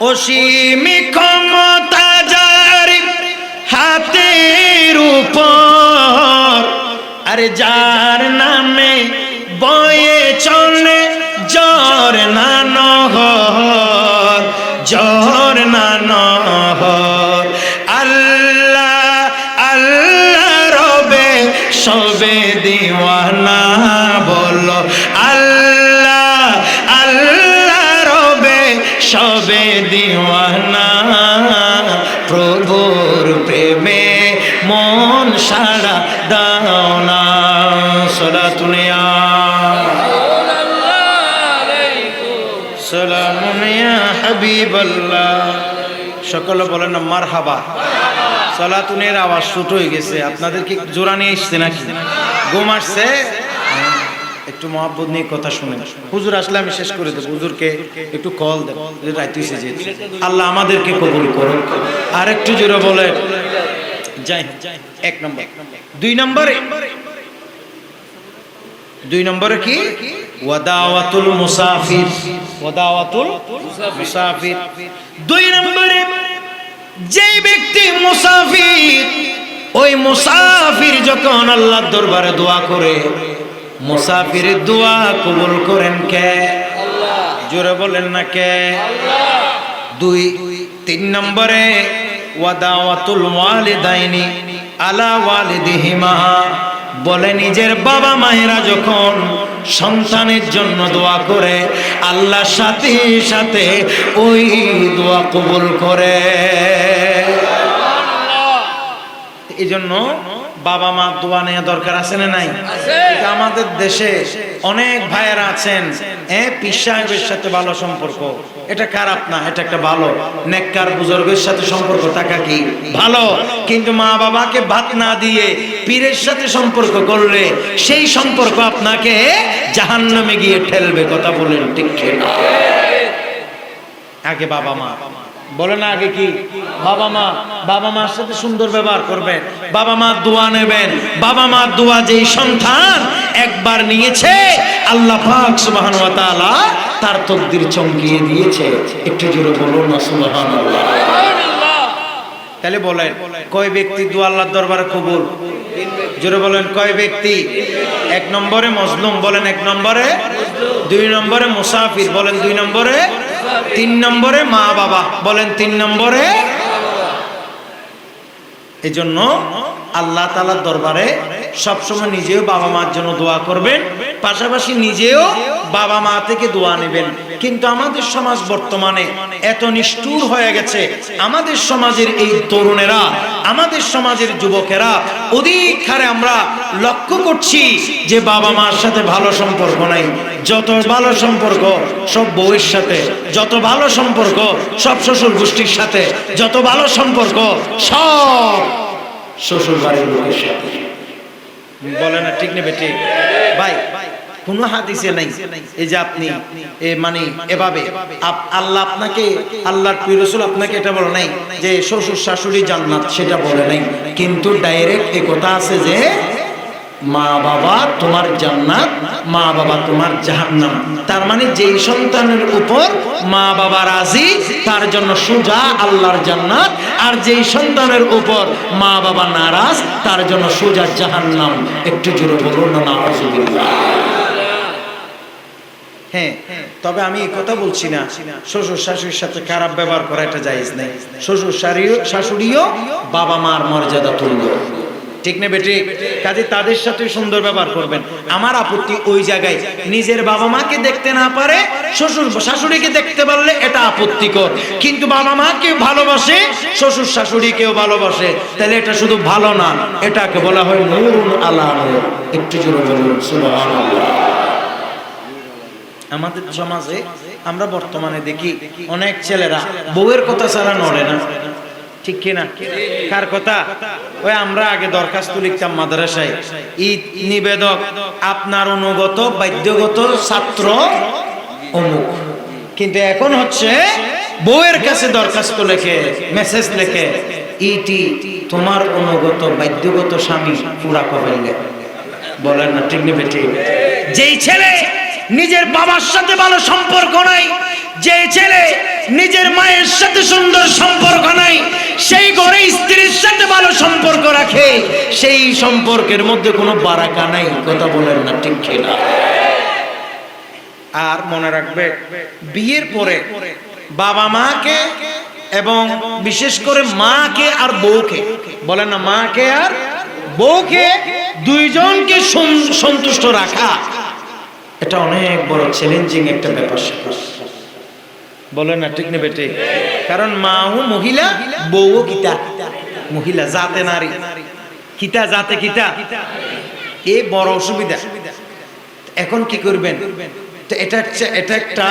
অসীম ক্ষমতা যার হাতের উপর, আরে যার নামে বয়ে চলে জ্বর না নহর, জ্বর না নহর, আল্লাহ আল্লাহ রবে সবে দিওয়ানা, বলো আল্লাহ আল্লাহ রবে সবে দিওয়ানা, প্রভুর প্রেমে মন সারা দাও না, সালাতুন ইয়া সালামুন ইয়া হাবিবাল্লাহ। সকলে বলেন না মারহাবা। সালাতুনের আওয়াজ ছোট হয়ে গেছে, আপনাদের কি জোড়া নিয়ে এসছে নাকি? ঘুম আসছে? একটু মহব্বত নিয়ে কথা শুনেন। হুজুর আসলে আমি শেষ করে দেবো, হুজুরকে একটু কল দেব, রাইতে এসে যেতে। আল্লাহ আমাদেরকে কবুল করুন। আর একটু জোরে বলেন যাই। এক নম্বর। দুই নম্বরে কি? ওয়াদাওয়াতুল মুসাফির। ওয়াদাওয়াতুল মুসাফির। দুই নম্বরে যে ব্যক্তি মুসাফির, ওই মুসাফির যখন আল্লাহর দরবারে দোয়া করে, মুসাফিরের দোয়া কবুল করেন কে? আল্লাহ। জোরে বলেন না কে? আল্লাহ। তিন নম্বরে ওয়াদাওয়াতুল ওয়ালিদাইনি আলা ওয়ালিদিহিমা, বলে নিজের বাবা মায়েরা যখন সন্তানের জন্য দোয়া করে আল্লাহ সাথে সাথে ওই দোয়া কবুল করে। এই জন্য বাবা মা দোয়া নেওয়া দরকার আছে না নাই? আমাদের দেশে অনেক ভাইয়েরা আছেন, পীর সাহেবের সাথে ভালো সম্পর্ক, এটা খারাপ না, এটা একটা ভালো নেককার বুজুর্গের সাথে সম্পর্ক থাকা কি ভালো, কিন্তু মা বাবাকে ভাত না দিয়ে পীরের সাথে সম্পর্ক করলে সেই সম্পর্ক আপনাকে জাহান্নামে গিয়ে ঠেলবে। কথা বলেন ঠিক কিনা? আগে বাবা মা বলে না, আগে কি? বাবা মা। বাবা মার সাথে সুন্দর ব্যবহার করবেন, বাবা মা দোয়া নেবেন। বাবা মা দোয়া যেই সন্তান একবার নিয়েছে, আল্লাহ পাক সুবহানাহু ওয়া তাআলা তার তকদির চমকিয়ে দিয়েছে। একটু জোরে বলুন না সুবহানাল্লাহ। তাহলে বলেন কয় ব্যক্তি দোয়া আল্লাহর দরবারে কবুল? জোরে বলেন কয় ব্যক্তি? এক নম্বরে মজলুম, বলেন এক নম্বরে। দুই নম্বরে মুসাফির, বলেন দুই নম্বরে। তিন নম্বরে মা বাবা, বলেন তিন নম্বরে। এই জন্য আল্লাহ তাআলার দরবারে সবসময় নিজেও বাবা মার জন্য দোয়া করবেন, পাশাপাশি নিজেও বাবা মা থেকে দোয়া নেবেন। কিন্তু আমাদের সমাজ বর্তমানে এত নিষ্ঠুর হয়ে গেছে, আমাদের সমাজের এই তরুণেরা, আমাদের সমাজের যুবকেরা অধিক হারে আমরা লক্ষ্য করছি যে বাবা মার সাথে ভালো সম্পর্ক নাই। যত ভালো সম্পর্ক সব বউয়ের সাথে, যত ভালো সম্পর্ক সব শ্বশুর গোষ্ঠীর সাথে, যত ভালো সম্পর্ক সব শ্বশুর বাড়ির লোকের সাথে। বলে না ঠিক নেবে ঠিক ভাই? কোনো হাদিসে নাই এই যে আপনি মানে এভাবে আল্লাহ আপনাকে, আল্লাহর প্রিয় রাসূল আপনাকে এটা বলে নাই যে শ্বশুর শাশুড়ি জান্নাত, সেটা বলে নাই। কিন্তু ডাইরেক্ট এই কথা আছে যে মা বাবা তোমার জান্নাত, মা বাবা তোমার জাহান্নাম। তার মানে যেই সন্তানের উপর মা বাবা রাজি তার জন্য সোজা আল্লাহর জান্নাত, আর যেই সন্তানের উপর মা বাবা নারাজ তার জন্য সোজা জাহান্নাম। একটু জোরে বলুন না নাউযুবিল্লাহ। হ্যাঁ, তবে আমি এই কথা বলছি না শ্বশুর শাশুড়ির সাথে খারাপ ব্যবহার করা এটা জায়েজ নাই। শ্বশুর শাশুড়িও বাবা মার মর্যাদা তুল্য, ঠিক না বেটি? কাজে তাদের সাথে সুন্দর ব্যবহার করবেন। আমার আপত্তি ওই জায়গায় নিজের বাবা মাকে দেখতে না পারে শ্বশুর শাশুড়িকে দেখতে পারলে এটা আপত্তিকর। কিন্তু বাবা মাকে ভালোবাসে, শ্বশুর শাশুড়িকেও ভালোবাসে, তাহলে এটা শুধু ভালো না, এটাকে বলা হয় নূরুন আলা নূর। একটু জোরে বলুন সুবহানাল্লাহ। আমাদের সমাজে আমরা বর্তমানে দেখি অনেক ছেলেরা বউয়ের কথা ছাড়া নড়ে না, ঠিক কিনা? কার কথা? ওই আমরা আগে দরখাস্ত লিখতাম মাদ্রাসায়, ঈদ নিবেদক আপনার অনুগত বাধ্যগত ছাত্র অমুক। কিন্তু এখন হচ্ছে বউয়ের কাছে দরখাস্ত লেখে, মেসেজ লেখে, ইটি তোমার অনুগত বাধ্যগত স্বামী পুরা কবেলে। বলেন না ঠিক নেবে ঠিক? যেই ছেলে নিজের বাবার সাথে ভালো সম্পর্ক নাই, যে ছেলে নিজের মায়ের সাথে সুন্দর সম্পর্ক নাই, সেই ঘরে স্ত্রীর সাথে ভালো সম্পর্ক রাখে, সেই সম্পর্কের মধ্যে কোনো বারাকা নাই। কথা বলেন না ঠিক কিনা? আর মনে রাখবে, বিয়ের পরে বাবা মাকে এবং বিশেষ করে মাকে আর বউকে, বলেন না মাকে আর বউকে, দুইজনকে সন্তুষ্ট রাখা এটা অনেক বড় চ্যালেঞ্জিং একটা ব্যাপার। বলেন না ঠিক নেবে ঠিক? কারণ মাও মহিলা, বউও কিতা মহিলা, জাতে নারী, কিতা জাতে কিতা, এ বড় অসুবিধা। এখন কি করবেন? এটা একটা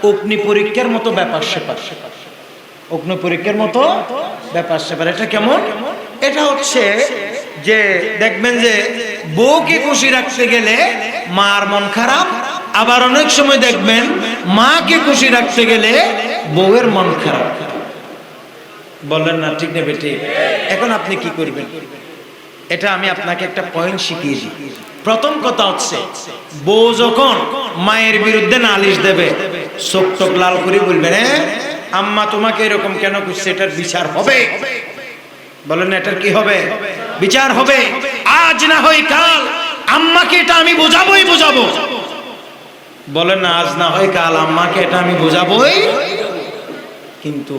অগ্নি পরীক্ষার মতো ব্যাপার স্যাপার, অগ্নি পরীক্ষার মতো ব্যাপার স্যাপার। এটা কেমন? এটা হচ্ছে যে দেখবেন যে বউকে খুশি রাখতে গেলে মার মন খারাপ, আবার অনেক সময় দেখবেন মাকে খুশি রাখতে গেলে বউয়ের মন খারাপ। বলেন না ঠিক নেবে ঠিক? এখন আপনি কি করবেন? এটা আমি আপনাকে একটা পয়েন্ট শিখিয়ে দিই। প্রথম কথা হচ্ছে, বউ যখন মায়ের বিরুদ্ধে নালিশ দেবে, চোখ টোক লাল করে বলবেন, হ্যাঁ আম্মা তোমাকে এরকম কেন করছে, এটার বিচার হবে। বলেন এটার কি হবে? বিচার হবে। আজ না হয় কাল আম্মাকে এটা আমি বোঝাবোই বোঝাবো। বলেন না আজ না হয় কাল আম্মাকে এটা আমি বোঝাবোই। কিন্তু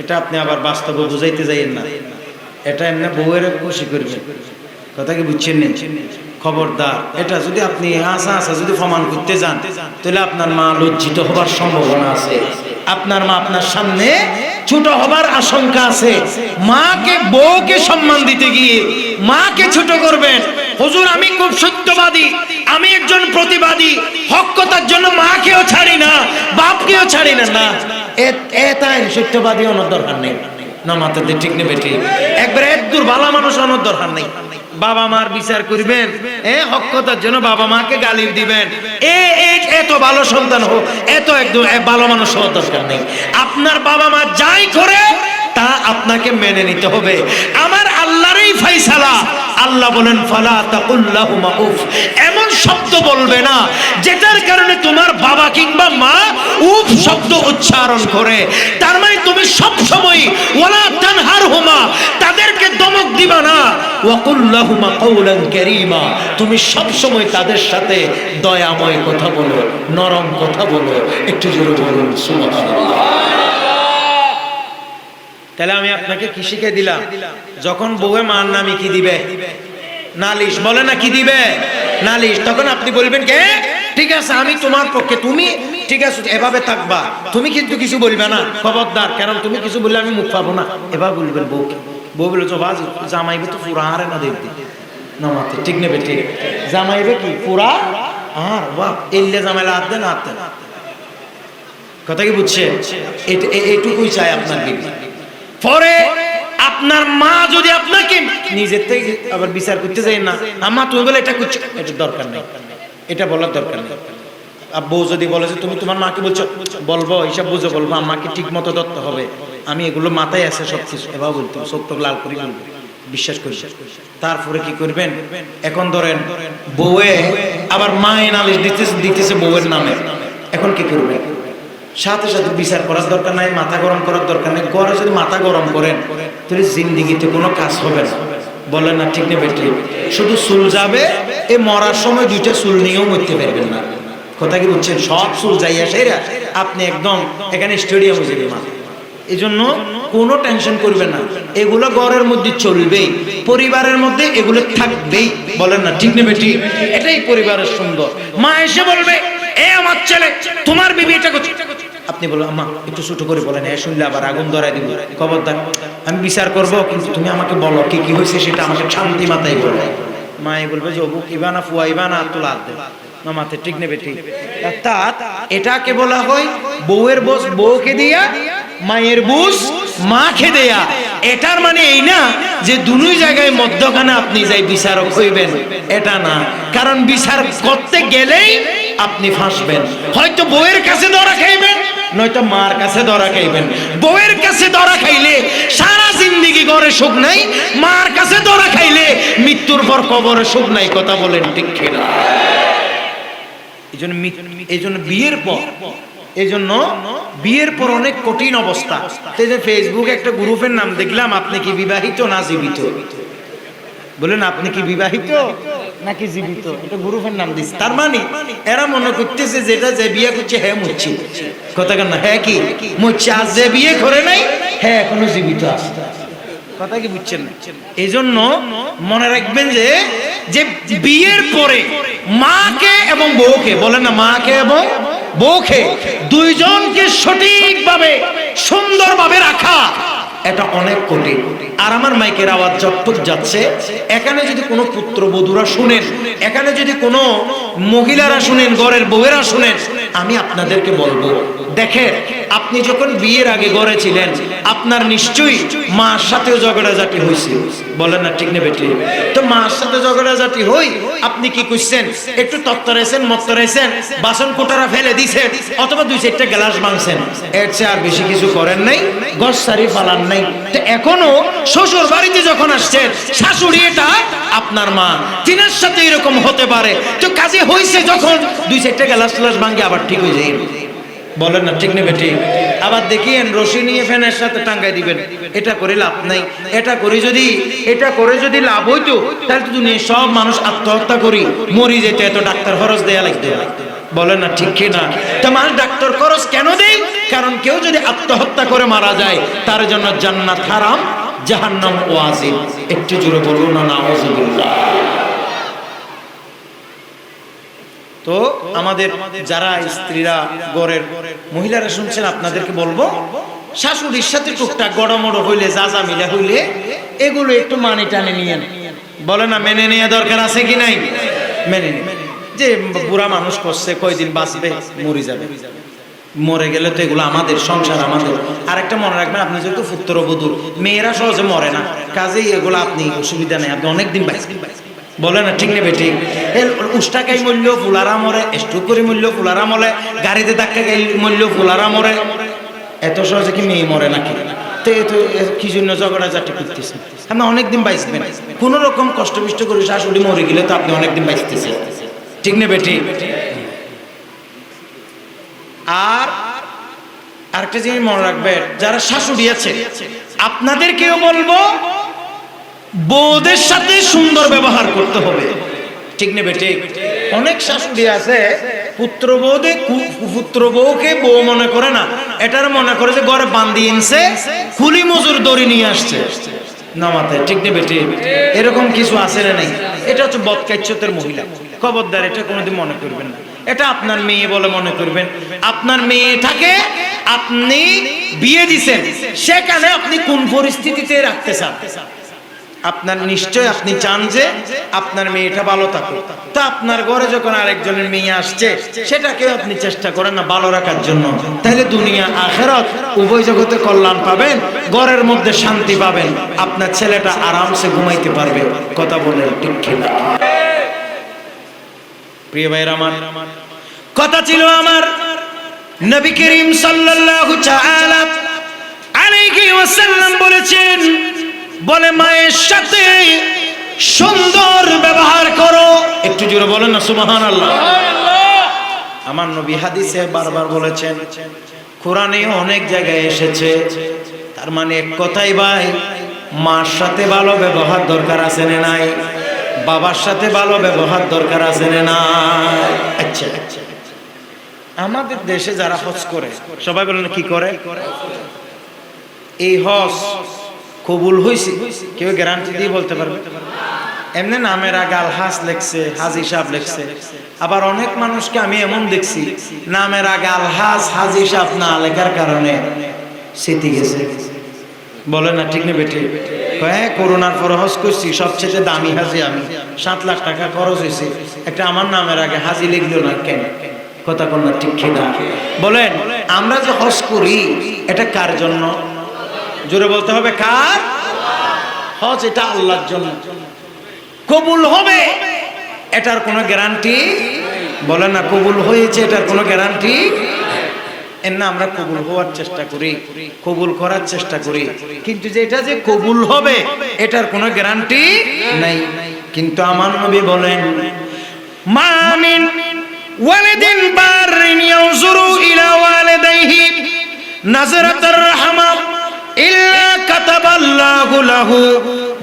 এটা আপনি আবার বাস্তবে বুঝাইতে যাইয়েন না, এটা এমনি বউয়ের খুশি করবেন। কথা কি বুঝছেন? খবরদার, এটা যদি আপনি আসা যদি প্রমাণ করতে যান তাহলে আপনার মা লজ্জিত হবার সম্ভাবনা আছে, আপনার মা আপনার সামনে ছোট হবার আশঙ্কা আছে। মাকে বউকে সম্মান দিতে গিয়ে মাকে ছোট করবেন। হুজুর আমি খুব সত্যবাদী, আমি একজন প্রতিবাদী, হক কথার জন্য মাকেও ছাড়ি না, বাপকেও ছাড়ি না। না, এটাই সত্যবাদী হওয়ার দরকার নেই। না মাথাতে ঠিক নেবে ঠিক? একবারে একদূর ভালো মানুষ হওয়ার দরকার নেই। বাবা মার বিচার করবেন, হক কথার জন্য বাবা মাকে গালি দিবেন, এত ভালো সন্তান হোক, এত একদম ভালো মানুষ হওয়ার দরকার নেই। আপনার বাবা মা যাই করে তা আপনাকে মেনে নিতে হবে। আমার আল্লাহরই ফয়সালা। আল্লাহ বলেন ফালা তাকুল্লাহুমা উফ, এমন শব্দ বলবে না যেটার কারণে তোমার বাবা কিংবা মা উফ শব্দ উচ্চারণ করে। তার মানে তুমি সব সময় ওয়ালা তানহারহুমা, তাদেরকে দমক দিবা না। ওয়াকুল্লাহুমা কাওলান কারীমা, তুমি সব সময় তাদের সাথে দয়াময় কথা বলো, নরম কথা বলো। একটু জোরে বলুন সুবহানাল্লাহ। তাহলে আমি আপনাকে কি শিখে দিলাম? যখন বউয়ে মার নামে কি দিবে, নালিশ বলে না, কি দিবে? নালিশ। তখন আপনি বলবেন কে ঠিক আছে আমি তোমার পক্ষে, তুমি ঠিক আছে এভাবে থাকবা, তুমি কিন্তু কিছু বলবে না, খবরদার, কারণ তুমি কিছু বললে আমি মুখ পাবো না, এবার বলবেন বউকে। বউ বলে তো বাজ জামাইবে তো পুরা আরে না দেখবি না মাতে, ঠিক নেবে ঠিক, জামাইবে কি পুরা আর বাহ এলে জামাইলা হাত দেন, হাত দেন। কথা কি বুঝছে? এইটুকুই চাই আপনার বিবি। পরে আপনার মা যদি আপনাকে নিজের থেকে আবার বিচার করতে যায় না, আম্মা তুমি বলে এটা করছো, এটা দরকার নেই, এটা বলার দরকার নেই। বউ যদি বলে যে তুমি তোমার মাকে বলছো, বলবো হিসাব বুঝে বলবো, আম্মাকে ঠিক মতো ধরতে হবে, আমি এগুলো মাথায় আছে সবকিছু, এবার বলতে চোখ টোক লাল করে বলবো, বিশ্বাস করি। তারপরে কি করবেন? এখন ধরেন বউয়ে আবার মায়ে নালিশ দিতেছে বউয়ের নামে, এখন কি করবেন? সাথে সাথে বিচার করার দরকার নাই, মাথা গরম করার দরকার নেই। ঘরে যদি মাথা গরম করেন তাহলে জিন্দিগিতে কোনো কাজ হবে না, বলেন না ঠিক নেবে ঠিক? শুধু চুল যাবে, এ মরার সময় দুইটা চুল নিয়েও মরতে পারবেন না। কথা কি বুঝছেন? সব চুল যাইয়া সেরা আপনি একদম এখানে স্টেডিয়াম হয়ে যাবে। এই জন্য কোনো টেনশন করবেন না, এগুলো ঘরের মধ্যে চলবেই, পরিবারের মধ্যে এগুলো থাকবেই, বলেন না ঠিক নেবে ঠিক? এটাই পরিবারের সুন্দর। মা এসে বলবে এ আমার ছেলে তোমার বিবি এটা করছে, আপনি বলবেন আম্মা একটু ছোট করে বলেন, হ্যাঁ শুনলে আবার আগুন ধরাই দিব, খবরদার আমি বিচার করব, কিন্তু তুমি আমাকে বলো কি কি হয়েছে সেটা আমাকে শান্তি মাথায় বলো। মায়ে বলবে যে অবুক ইবানা ফুয়াইবানা তোলা হাত দেবে না মাথায়, ঠিক নেবে ঠিক? অর্থাৎ এটাকে বলা হয় বউয়ের বোঝ বউকে দিয়া, মায়ের বুঝ মাকে দেয়া। এটার মানে এই না যে দুই জায়গায় মধ্যখানে আপনি যাই বিচারক হইবেন, এটা না। কারণ বিচার করতে গেলেই আপনি ফাঁসবেন, হয়তো বউয়ের কাছে ধরা খাইবেন, নয়তো মার কাছে ধরা খাইবেন। বউয়ের কাছে ধরা খাইলে সারা জিন্দেগি ঘরে সুখ নাই, মার কাছে ধরা খাইলে মৃত্যুর পর কবরে সুখ নাই। কথা বলেন ঠিক কিনা? এই জন্য বিয়ের পর অনেক কঠিন অবস্থা। ফেসবুকে একটা গ্রুপের নাম দেখলাম, আপনি কি বিবাহিত না জীবিত? বলেন আপনি কি বিবাহিত নাকি জীবিত? এটা গ্রুপের নাম দিচ্ছে। তার মানে এরা মনে করতেছে যেটা যে বিয়ে করছে হ্যাঁ মরছে, কথা কেন? হ্যাঁ কি মরছে? আজ যে বিয়ে করে নাই হ্যাঁ এখনো জীবিত আছে। কথা কি বুঝছেন? এই জন্য মনে রাখবেন যে বিয়ের পরে মাকে এবং বউকে, বলেন না মাকে এবং বউকে, দুইজনকে সঠিকভাবে সুন্দরভাবে রাখা এটা অনেক কঠিন। আর আমার মাইকের আওয়াজ যতটুক যাচ্ছে, এখানে যদি কোনো পুত্রবধূরা শুনেন, এখানে যদি কোনো মহিলারা শুনেন, ঘরের বউয়েরা শুনেন, আমি আপনাদেরকে বলবো, দেখেন আপনি যখন বিয়ের আগে ঘরে ছিলেন আপনার নিশ্চয়ই মার সাথেও ঝগড়াঝাটি হয়েছে, বলেন না ঠিক নেবে ঠিক? তো মার সাথে ঝগড়াঝাটি হই আপনি কি করছেন? একটু তত্তরাইছেন, মত্তরাইছেন, বাসন কোটারা ফেলে দিছেন, অথবা দুই চারটা গ্লাস ভাঙছেন, এর চেয়ে আর বেশি কিছু করেন নাই, ঘর সারি ফালান নাই। তো এখনো শ্বশুর বাড়িতে যখন আসছেন, শাশুড়ি এটা আপনার মা, তিনার সাথে এরকম হতে পারে। তো কাজে হয়েছে যখন দুই চারটা গ্লাস ভাঙে আবার ঠিক হয়ে যায়, বলেন না ঠিক নেবে ঠিক? আবার দেখিয়েন রশি নিয়ে ফ্যানের সাথে টাঙ্গাই দিবেন, এটা করে লাভ নাই। এটা করে যদি লাভ হইতো তাহলে তো দুনিয়ার সব মানুষ আত্মহত্যা করি মরি যেত, এত ডাক্তার খরচ দেয়া লাগতো, বলেন না ঠিক কিনা? তো মানুষ ডাক্তার খরচ কেন দেয়? কারণ কেউ যদি আত্মহত্যা করে মারা যায় তার জন্য জান্নাত হারাম, জাহান্নাম ওয়াজিব। একটু জোরে বলুন না নাউজুবিল্লাহ। তো আমাদের যারা স্ত্রীরা, ঘরের মহিলারা শুনছেন, আপনাদেরকে বলবো, শাশুড়ির সাথে টুকটাক গড়মড় হইলে, যা যা মিলে হইলে, এগুলো একটু মানে টানে নিয়ে, বলে না মেনে নেওয়া দরকার আছে কি নাই? মেনে নিন যে বুড়া মানুষ করছে, কয়দিন বাঁচবে, মরে যাবে, মরে গেলে তো এগুলো আমাদের সংসার, আমাদের। আর একটা মনে রাখবেন, আপনি যেহেতু পুত্রবধূ, মেয়েরা সহজে মরে না, কাজেই এগুলো আপনি অসুবিধা নেই, আপনি অনেকদিন বাঁচবেন, বলে না ঠিক নেবে ঠিক? উষ্টাকাই মূল্য ফুলারা মরে, স্ট্রোক করে মূল্য ফুলারা মরে, গাড়িতে ধাক্কা গাই মূল্য ফুলারা মরে, এত সহজে কি মেয়ে মরে নাকি? তো কি জন্য ঝগড়াঝাটি করতেছেন? আপনি অনেকদিন বাঁচবেন, কোন রকম কষ্ট বিষ্ট করে শাশুড়ি মরে গেলে তো আপনি অনেকদিন বাঁচতেছেন, ঠিক নেবে ঠিক? আর আরেকটা জিনিস মনে রাখবেন, যারা শাশুড়ি আছে আপনাদেরকেও বলবো, বউদের সাথে সুন্দর ব্যবহার করতে হবে, ঠিক নেবে ঠিক? অনেক শাশুড়ি আছে পুত্র বউকে বউ মনে করে না, এটার মনে করে যে ঘরে বান্ধি এনছে, কুলি মজুর দড়ি নিয়ে আসছে নামাতে, ঠিক নেবে ঠিক? এরকম কিছু আছে না নাই? এটা হচ্ছে বদকাচ্যতের মহিলা, খবরদার এটা কোনোদিন মনে করবেন না। এটা আপনার মেয়ে বলে মনে করবেন। আপনার মেয়েটাকে আপনি বিয়ে দিছেন, সেখানে আপনি কোন পরিস্থিতিতে রাখতে চান? আপনার নিশ্চয় আপনি চান যে আপনার মেয়েটা ভালো থাকুক। তা আপনার ঘরে যখন আরেকজনের মেয়ে আসছে, সেটাকে আপনি চেষ্টা করেন না ভালো রাখার জন্য, তাহলে দুনিয়া আখিরাত উভয় জগতে কল্যাণ পাবেন, ঘরের মধ্যে শান্তি পাবেন, আপনার ছেলেটা আরামসে ঘুমাইতে পারবে। কথা বলেন ঠিক কিনা? প্রিয় ভাইরা আমার, কথা ছিল আমার নবী করিম সাল্লাল্লাহু তাআলা আলাইহি ওয়াসাল্লাম বলেছেন, বলে মায়ের সাথে সুন্দর ব্যবহার করো। একটু জোরে বলেন না সুবহানাল্লাহ। আমার নবী হাদিসে বারবার বলেছেন, কোরআনে অনেক জায়গায় এসেছে। তার মানে এক কথাই ভাই, মার সাথে ভালো ব্যবহার দরকার আছে না নাই? বাবার সাথে ভালো ব্যবহার দরকার আছে না নাই? আচ্ছা, আমাদের দেশে যারা হজ করে সবাই বলেন কি করে? এই হজ কবুল হয়েছে কেউ গ্যারান্টি দিয়ে বলতে পারবে? এমনি নামের আগে আলহাজ লেখছে, হাজি সাহেব লেখছে। আবার অনেক মানুষকে আমি এমন দেখছি, নামের আগে আলহাজ হাজি সাহেব না লেখার কারণে স্মৃতি গেছে। বলে না ঠিক না বেটে? হ্যাঁ, করোনার পর হজ করছি, সবচেয়ে দামি হাজি আমি, 7 লাখ টাকা খরচ হয়েছে, একটা আমার নামের আগে হাজি লিখলো না কেন? কথা কোন না ঠিক কিনা বলেন? আমরা যে হজ করি এটা কার জন্য? জোরে বলতে হবে, কার? হজ এটা আল্লাহর জন্য। কবুল হবে এটার কোনো গ্যারান্টি? বলেন না, কবুল হয়েছে এটার কোনো গ্যারান্টি না। আমরা কবুল হওয়ার চেষ্টা করি, কবুল করার চেষ্টা করি, কিন্তু যেটা যে কবুল হবে এটার কোনো গ্যারান্টি নাই। কিন্তু আমার নবী বলেন, মা মিন ওয়ালিদিন বাররিন ইয়ানজুরু ইলা ওয়ালিদাইহি নাজরাতার রাহমা ইল্লা কাতাবাল্লাহু লাহু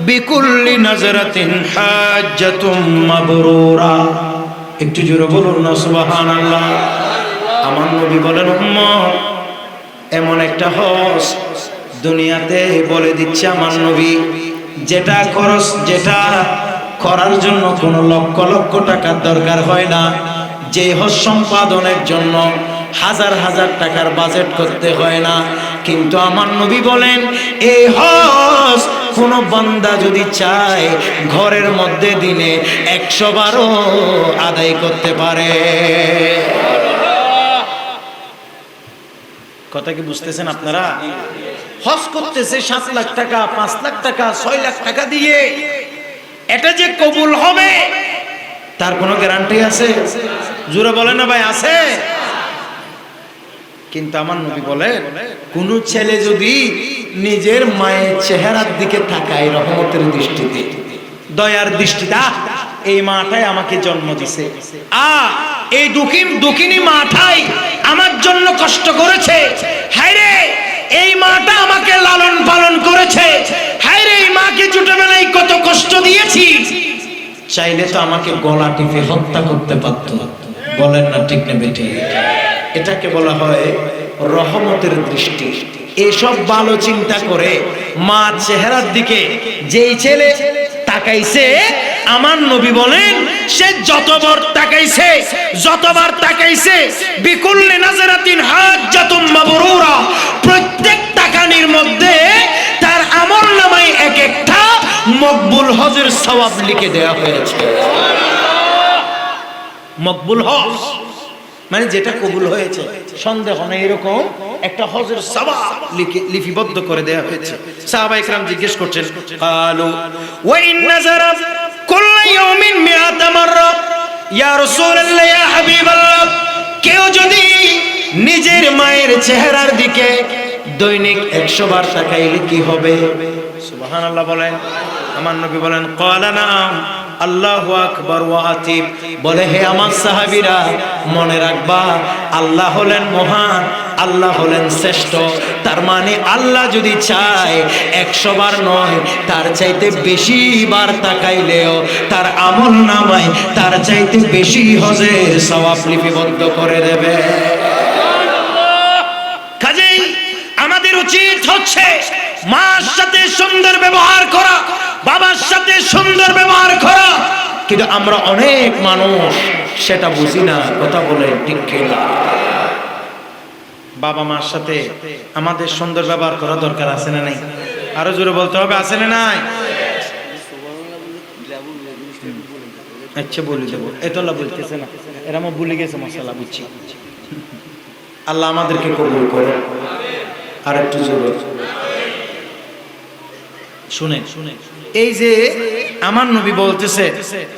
বিকুল্লি নাজরাতিন হাজ্জাতুম মাবরুরা। একটু জোরে বলুন না সুবহানাল্লাহ। আমার নবী বলেন, উম্মত, এমন একটা হজ দুনিয়াতে বলে দিচ্ছে আমার নবী, যেটা খরচ, যেটা করার জন্য কোনো লক্ষ লক্ষ টাকার দরকার হয় না, যে হজ সম্পাদনের জন্য হাজার হাজার টাকার বাজেট করতে হয় না। কিন্তু আমার নবী বলেন, এই হজ কোন বান্দা যদি চায় ঘরের মধ্যে দিনে 100 বারও আদায় করতে পারে। কথা কি বুঝতেছেন আপনারা? হজ করতেছে 7 লাখ টাকা, 5 লাখ টাকা, 6 লাখ টাকা দিয়ে, এটা যে কবুল হবে তার কোনো গ্যারান্টি আছে? জোরে বলেন না ভাই, আছে? কিন্তু আমার নবী বলে, কোন ছেলে যদি নিজের মায়ের চেহারার দিকে তাকায় রহমতের দৃষ্টিতে, দয়ার দৃষ্টিতে, এই মাটাই আমাকে জন্ম দিছে, এই দুঃখিনী মাটাই আমার জন্য কষ্ট করেছে, হায়রে এই মাটা আমাকে লালন পালন করেছে, হায়রে এই মাকে ছোটবেলায় কত কষ্ট দিয়েছি, চাইলে তো আমাকে গলা টিপে হত্যা করতে পারত। বলেন না ঠিক না বেটে? এটাকে বলা হয় রহমতের দৃষ্টি। এসব ভালো চিন্তা করে মা চেহারার দিকে যেই ছেলে তাকাইছে, আমার নবী বলেন, সে যতবার তাকাইছে বিকুল্লি নাজরাতিন হাজ্জাতুম মাবরুরা, প্রত্যেক তাকানির মধ্যে তার আমলনামায় এক একটা মকবুল হজের সওয়াব লিখে দেওয়া হয়েছে। মকবুল হজ মানে যেটা কবুল হয়েছে, সন্দেহ নেই, এরকম একটা হজের সওয়াব লিপিবদ্ধ করে দেওয়া হয়েছে। সাহাবায়ে কেরাম জিজ্ঞেস করছেন, ক্বালু ওয়া ইন নাযারা কুল্লা ইয়াউমিন মিআতা মাররা, ইয়া রাসূলুল্লাহ, ইয়া হাবিবাল্লাহ, কেউ যদি নিজের মায়ের চেহারার দিকে দৈনিক 100 বার তাকাইলে কি হবে? সুবহানাল্লাহ বলেন। আমার নবী বলেন, ক্বালা নাম, আল্লাহু আকবার ওয়া আতিব। বলে, হে আমার সাহাবীরা, মনে রাখবা, আল্লাহ হলেন মহান, আল্লাহ হলেন শ্রেষ্ঠ। তার মানে আল্লাহ যদি চায় 100 বার নয়, তার চাইতে বেশি বার তাকাইলেও তার আমল নামায় তার চাইতে বেশি হজের সওয়াব লিপিবদ্ধ করে দেবে। কাজেই আমাদের উচিত হচ্ছে মার সাথে সুন্দর ব্যবহার করা, বাবার সাথে সুন্দর ব্যবহার করা, কিন্তু আমরা অনেক মানুষ সেটা বুঝি না। কথা বলে ঠিক কিনা? বাবা মার সাথে আমাদের সুন্দর ব্যবহার করা দরকার আছে না নাই? আরো জোরে বলতে হবে, আছে না নাই? আচ্ছা বলে দেবো, এতলা বলতেছে না, এরা আমার ভুলে গেছে মশালা, বুঝছি। আল্লাহ আমাদেরকে কবুল করে। আর একটু জোরে শুনে, এই যে আমার নবী বলতেছে,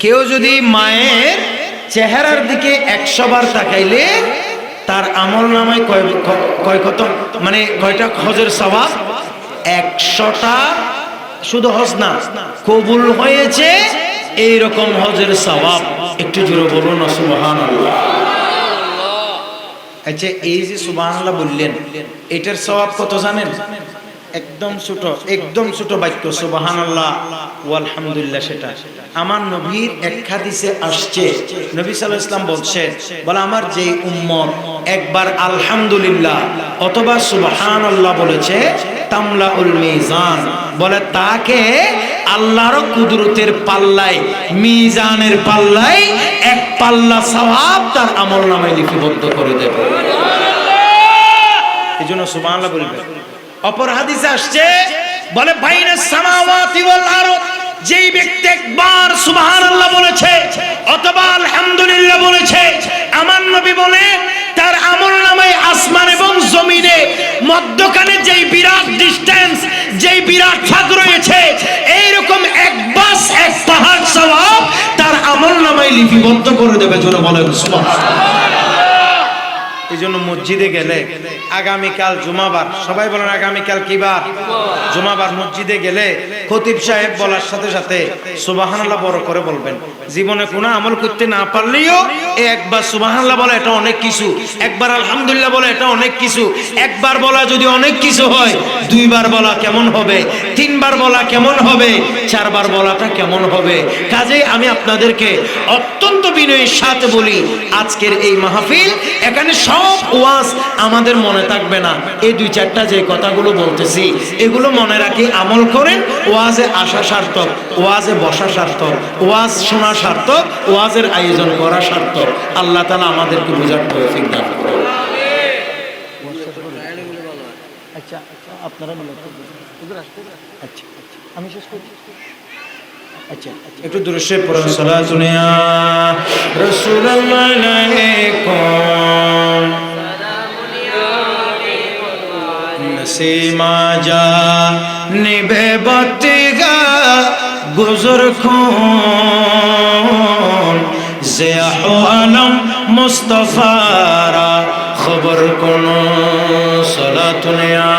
কেউ যদি মায়ের চেহারার দিকে 100 বার তাকাইলে তার আমল নামায় কয় কত, মানে কয়টা হজের সওয়াব? 100টা। শুধু হজ না, কবুল হয়েছে এইরকম হজের সওয়াব। একটু জোরে বলুন না সুবহানাল্লাহ। আচ্ছা, এই যে সুবহানাল্লাহ বললেন, এটার সওয়াব কত জানেন? একদম ছোট বাক্য সুবহানাল্লাহ ওয়া আলহামদুলিল্লাহ। সেটা আমার নবীর এক হাদিসে আসছে, নবী সাল্লাল্লাহু আলাইহি ওয়াসাল্লাম বলছেন, বলে আমার যে উম্মত একবার আলহামদুলিল্লাহ অথবা সুবহানাল্লাহ বলেছে, তামলাউল মিজান, বলে তাকে আল্লাহর কুদরতের পাল্লায়, মিজানের পাল্লায় এক পাল্লা সওয়াব তার আমলনামায় লিপিবদ্ধ করে দেবে। এজন্য সুবহানাল্লাহ বলবে। অপর হাদিসে আসছে, বলে বাইনাস সামাওয়াতি ওয়াল আরদ, যেই ব্যক্তি একবার সুবহানাল্লাহ বলেছে অথবা আলহামদুলিল্লাহ বলেছে, আমার নবী বলে তার আমলনামায় আসমান এবং জমিনে মধ্যখানে যেই বিরাট ডিসটেন্স, যেই বিরাট ফাঁক রয়েছে, এইরকম এক বাস এক পাহাড় সওয়াব তার আমলনামায় লিপিবদ্ধ করে দেবে। জোরে বলেন সুবহানাল্লাহ। এই জন্য মসজিদে গেলে, আগামীকাল জুমাবার, সবাই বলেন আগামীকাল কি বার? জুমাবার। মসজিদে গেলে খতিব সাহেব বলার সাথে সাথে সুবহানাল্লাহ বড় করে বলবেন। জীবনে কোনো আমল করতে না পারলেও একবার সুবহানাল্লাহ বলা এটা অনেক কিছু, একবার আলহামদুলিল্লাহ বলা এটা অনেক কিছু। একবার বলা যদি অনেক কিছু হয়, 2 বার বলা কেমন হবে, 3 বার বলা কেমন হবে, 4 বার বলাটা কেমন হবে? কাজেই আমি আপনাদেরকে অত্যন্ত বিনয়ের সাথে বলি, আজকের এই মাহফিল, এখানে সব ওয়াজ আমাদের মনে থাকবে না। এই 2-4টা যে কথাগুলো বলতেছি, এগুলো মনে রাখি, আমল করেন। ওয়াজে আসা সার্থক, ওয়াজে বসা সার্থক, ওয়াজ শোনা সার্থক, ওয়াজের আয়োজন করা সার্থক। আল্লাহ তাআলা আমাদেরকে বুঝার তৌফিক দান করুন। আচ্ছা, আপনারা আচ্ছা, আমি শেষ করি। আচ্ছা, একটু দুরূদ পড়ুন। সালাতুন ইয়া রাসূলুল্লাহ আলাইকুম, নসীমা যা নিভে বতিগা গুজর খুন, জিয়া আলম মুস্তাফারা খবর কোন। সালাতুন ইয়া,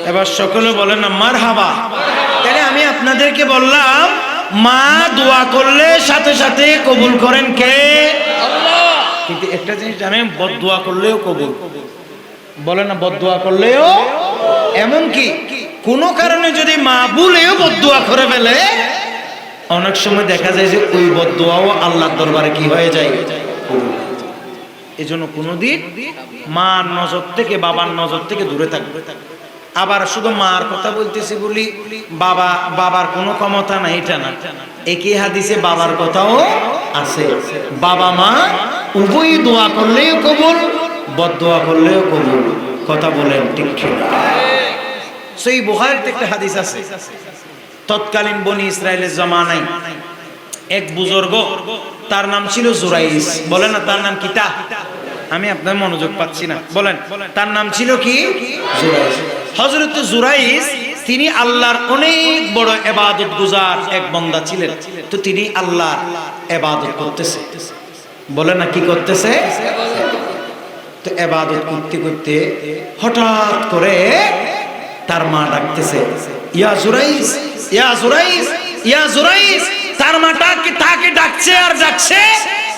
এবার সকলে বলেন না মারহাবা। তাহলে আমি আপনাদেরকে বললাম, মা দোয়া করলে সাথে সাথে কবুল করেন কে? আল্লাহ। কিন্তু একটা জিনিস জানেন, বদদোয়া করলেও কবুল। বলেন না, বদদোয়া করলেও। এমনকি কোনো কারণে যদি মা ভুলেও বদদোয়া করে ফেলে, অনেক সময় দেখা যায় যে ওই বদদোয়াও আল্লাহর দরবারে কি হয়ে যায়? এই জন্য কোনোদিন মার নজর থেকে, বাবার নজর থেকে দূরে থাকবে। আবার শুধু মার কথা বলতেছি বলি বাবার কোনো ক্ষমতা নাই এটা না। একই হাদিসে বাবার কথাও আছে। বাবা মা উভয় দোয়া করলেও কবুল, বদদোয়া করলেও কবুল। কথা বলেন ঠিক ঠিক? সেই বুখারীতে একটা হাদিস আছে, তৎকালীন বনি ইসরায়েলের জামানায় এক বুজুর্গ, তার নাম ছিল জুরাইস। বলেন না তার নাম কিতা? আমি আপনার মনোযোগ পাচ্ছি না, বলেন তার নাম ছিল কি? জুরাইস। হযরত জুরাইস তিনি আল্লাহর অনেক বড় ইবাদত গুজার এক বান্দা ছিলেন। তো তিনি আল্লাহর ইবাদত করতেছে। বলেন না কি করতেছে? তো ইবাদত করতে করতে হঠাৎ করে তার মা ডাকতেছে, ইয়া জুরাইস, ইয়া জুরাইস, ইয়া জুরাইস। তার মা তাকে ডাকছে আর ডাকছে।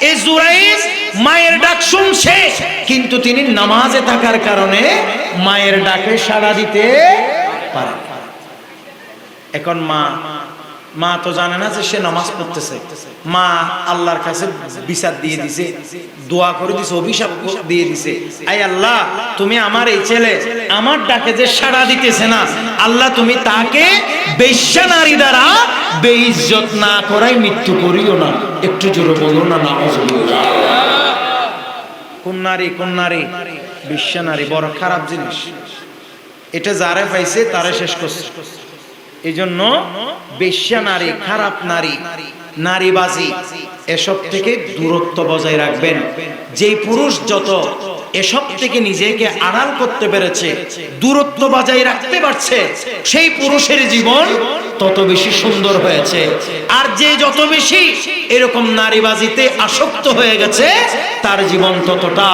এই জুরাইস মায়ের ডাক শুনছে, কিন্তু তিনি নামাজে থাকার কারণে মায়ের ডাকে সাড়া দিতে পারে। এখন মা মা তো জানে না যে সে নামাজ পড়তেছে। মা আল্লাহর কাছে বিচার দিয়ে দিছে, দোয়া করে দিছে, অভিশাপ দিয়ে দিছে, আয় আল্লাহ তুমি আমার এই ছেলে আমার ডাকে যে সাড়া দিতেছে না, আল্লাহ তুমি তাকে বেশ্যা নারী দ্বারা বেইজ্জত না করাই মৃত্যু করিও না। একটু জোরে বলো না নাউজুবিল্লাহ। কোন নারী? বেশ্যা নারী বড় খারাপ জিনিস। এটা যারে পাইছে তারে শেষ করছে। এই জন্য বেশ্যা নারী, খারাপ নারী, নারীবাজি এসব থেকে দূরত্ব বজায় রাখবেন। যেই পুরুষ যত এসব থেকে নিজেকে আড়াল করতে পেরেছে, দূরত্ব বজায় রাখতে পারছে, সেই পুরুষের জীবন তত বেশি সুন্দর হয়েছে। আর যে যত বেশি এরকম নারীবাজিতে আসক্ত হয়ে গেছে, তার জীবন ততটা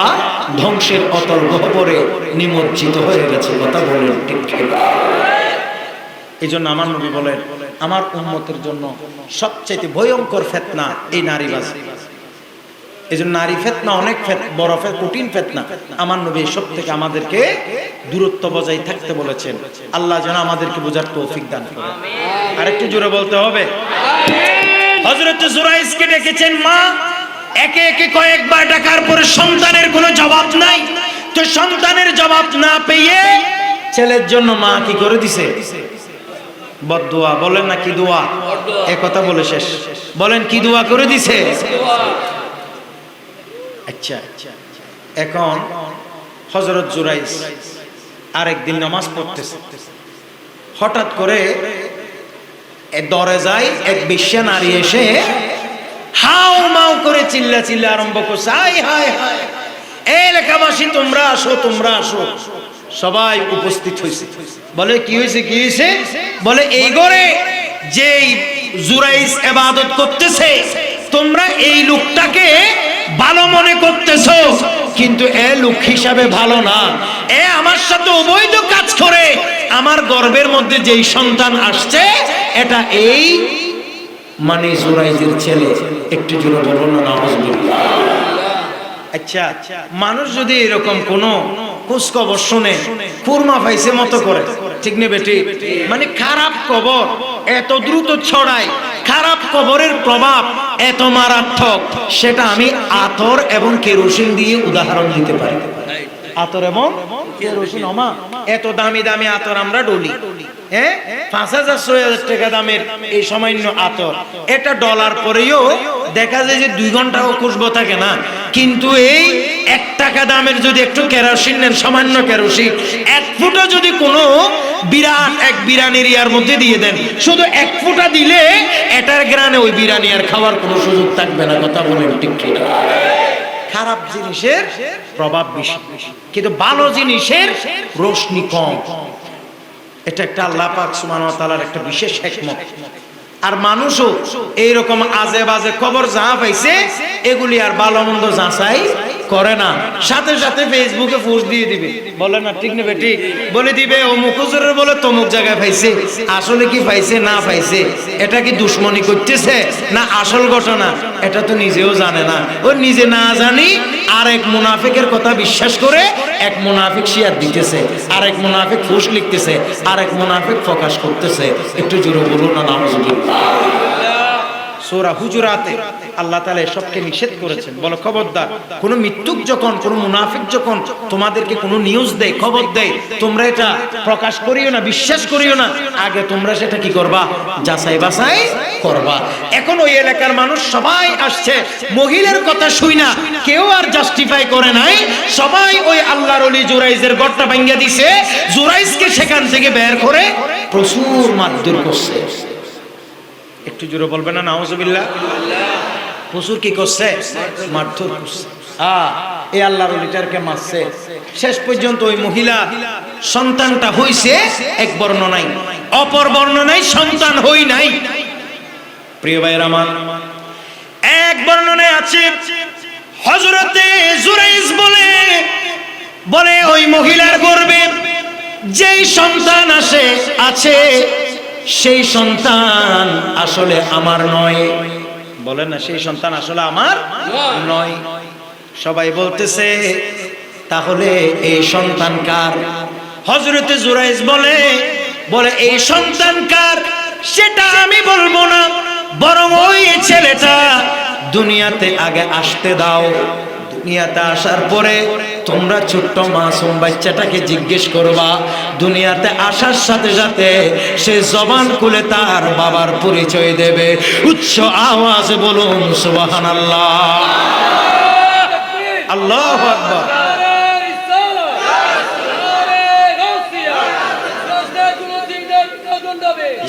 ধ্বংসের অতল গহ্বরে নিমজ্জিত হয়ে গেছে। কথা বলেন ঠিক ঠিক? এই জন্য আমার নবী বলেন, আমার উম্মতের জন্য সবচেয়ে ভয়ঙ্কর ফিতনা এই নারীবাজি। এই জন্য নারী ফিতনা অনেক বড় কঠিন ফিতনা। আমার নবী সব থেকে আমাদেরকে দূরত্ব বজায় থাকতে বলেছেন। আল্লাহ যেন আমাদেরকে বোঝার তৌফিক দান করেন। আরেকটু জোরে বলতে হবে। হযরত জুরাইজকে ডেকেছেন মা, একে একে কয়েকবার ডাকার পরে সন্তানের কোনো জবাব নাই। তো সন্তানের জবাব না পেয়ে ছেলের জন্য মা কি করে দিছে? বদদুয়া। বলেন না কি দোয়া? এই কথা বলে শেষ। বলেন কি দোয়া করে দিছে? আচ্ছা, এখন হযরত জুরাইজ আরেকদিন নামাজ পড়তেছে, হঠাৎ করে দরজায় এক বেশ্যা নারী এসে হাউ মাউ করে চিল্লা আরম্ভ করছে, হায় হায় হায়, এলাকাবাসী তোমরা আসো, তোমরা আসো। সবাই উপস্থিত হয়েছে। বলে কি হয়েছে? বলে এই ঘরে যে জুরাইজ ইবাদত করতেছে, তোমরা এই লোকটাকে ভালো মনে করতেছো, কিন্তু এ লোক হিসাবে ভালো না। এ আমার সাথে অবৈধ কাজ করে আমার গর্ভের মধ্যে যেই সন্তান আসছে, এটা এই মানে জুরাইজের ছেলে। একটু জোরে বলুন না নাউজুবিল্লাহ। আচ্ছা, মানুষ যদি এরকম কোন খোঁজ খবর শুনে কুরমা পাইছে মতো করে, ঠিক না বেটি? মানে খারাপ খবর এত দ্রুত ছড়ায়, খারাপ খবরের প্রভাব এত মারাত্মক, সেটা আমি আতর এবং কেরোসিন দিয়ে উদাহরণ দিতে পারি। আতর এবং কেরোসিন, ওমা এত দামি দামি আতর আমরা ডলি, ৫,০০০-৬,০০০ টাকা দামের এই সামান্য আতর, এটা ডলার পরেও দেখা যায় যে ২ ঘন্টাও খুশবো থাকে না। কিন্তু এই ১ টাকা দামের যদি একটু কেরোসিন নেন, সামান্য কেরোসিন ১ ফুটা যদি কোনো বিরাট এক বিরানির ইয়ার মধ্যে দিয়ে দেন, শুধু ১ ফুটা দিলে এটার গ্রানে ওই বিরানি আর খাওয়ার কোনো সুযোগ থাকবে না। কথা বলেন ঠিক কি না? খারাপ জিনিসের প্রভাব বেশি, কিন্তু ভালো জিনিসের রোশনি কম। এটা একটা আল্লাহ পাক সুবহানাহু ওয়া তাআলার একটা বিশেষ হিকমত। আর মানুষও এইরকম আজে বাজে খবর যা পাইছে এগুলি আর ভালো মন্দ যাচাই করে না, সাথে সাথে ফেসবুকে পোস্ট দিয়ে দিবে। বলে না ঠিক না বেটি? বলে দিবে অমুক হুজুরের বলে তমুক জায়গায় পাইছে। আসলে কি পাইছে না পাইছে, এটা কি দুশ্মনী করতেছে না আসল ঘটনা, এটা তো নিজেও জানে না। ও নিজে না জানি আরেক মুনাফিকের কথা বিশ্বাস করে এক মুনাফিক শেয়ার দিতেছে, আরেক মুনাফিক পোস্ট লিখতেছে, আরেক মুনাফিক প্রকাশ করতেছে। একটু জোরে বলুন না নাউজুবিল্লাহ। সূরা হুজুরাতে আল্লাহ তাআলা এসবকে নিষেধ করেছেন। বলো খবরদার, কোন মৃত্যুক যখন কোন মুনাফিক যখন তোমাদেরকে কোন নিউজ দেয়, খবর দেয়, তোমরা এটা প্রকাশ করিও না, বিশ্বাস করিও না। আগে তোমরা সেটা কি করবা? যাচাই বাছাই করবা। এখন ওই এলাকার মানুষ সবাই আসছে, মহিলার কথা শুই না কেউ আর জাস্টিফাই করে নাই, সবাই ওই আল্লাহর ওলি জুরাইজের গড়টা ভাঙিয়ে দিছে, জুরাইজকে সেখান থেকে বের করে প্রচুর মারধর করছে। একটু জোরে বলবে না নাউজুবিল্লাহ। প্রচুর কি করছে? মারধর করছে। এই আল্লাহর ওলিটারকে মারছে। শেষ পর্যন্ত ওই মহিলা সন্তানটা হইছে এক বর্ণনায়, অপর বর্ণনায় সন্তান হই নাই। প্রিয় ভাইরা আমার, এক বর্ণনায় আছে হযরতে জুরাইজ বলে ওই মহিলার গর্ভে যেই সন্তান আছে সেই সন্তান আসলে আমার নয়। বলেন না, সেই সন্তান আসলে আমার নয়। সবাই বলতেছে তাহলে এই সন্তান কার? হযরতে জুরাইজ বলে এই সন্তান কার? সেটা আমি বলবো না, বরং ওই ছেলেটা দুনিয়াতে আগে আসতে দাও। দুনিয়াতে আসার পরে তোমরা ছোট্ট মাসুম বাচ্চাটাকে জিজ্ঞেস করবা, দুনিয়াতে আসার সাথে সাথে সে জবান খুলে তার বাবার পরিচয় দেবে। উচ্চ আওয়াজে বলুন সুবহানাল্লাহ, আল্লাহু আকবার।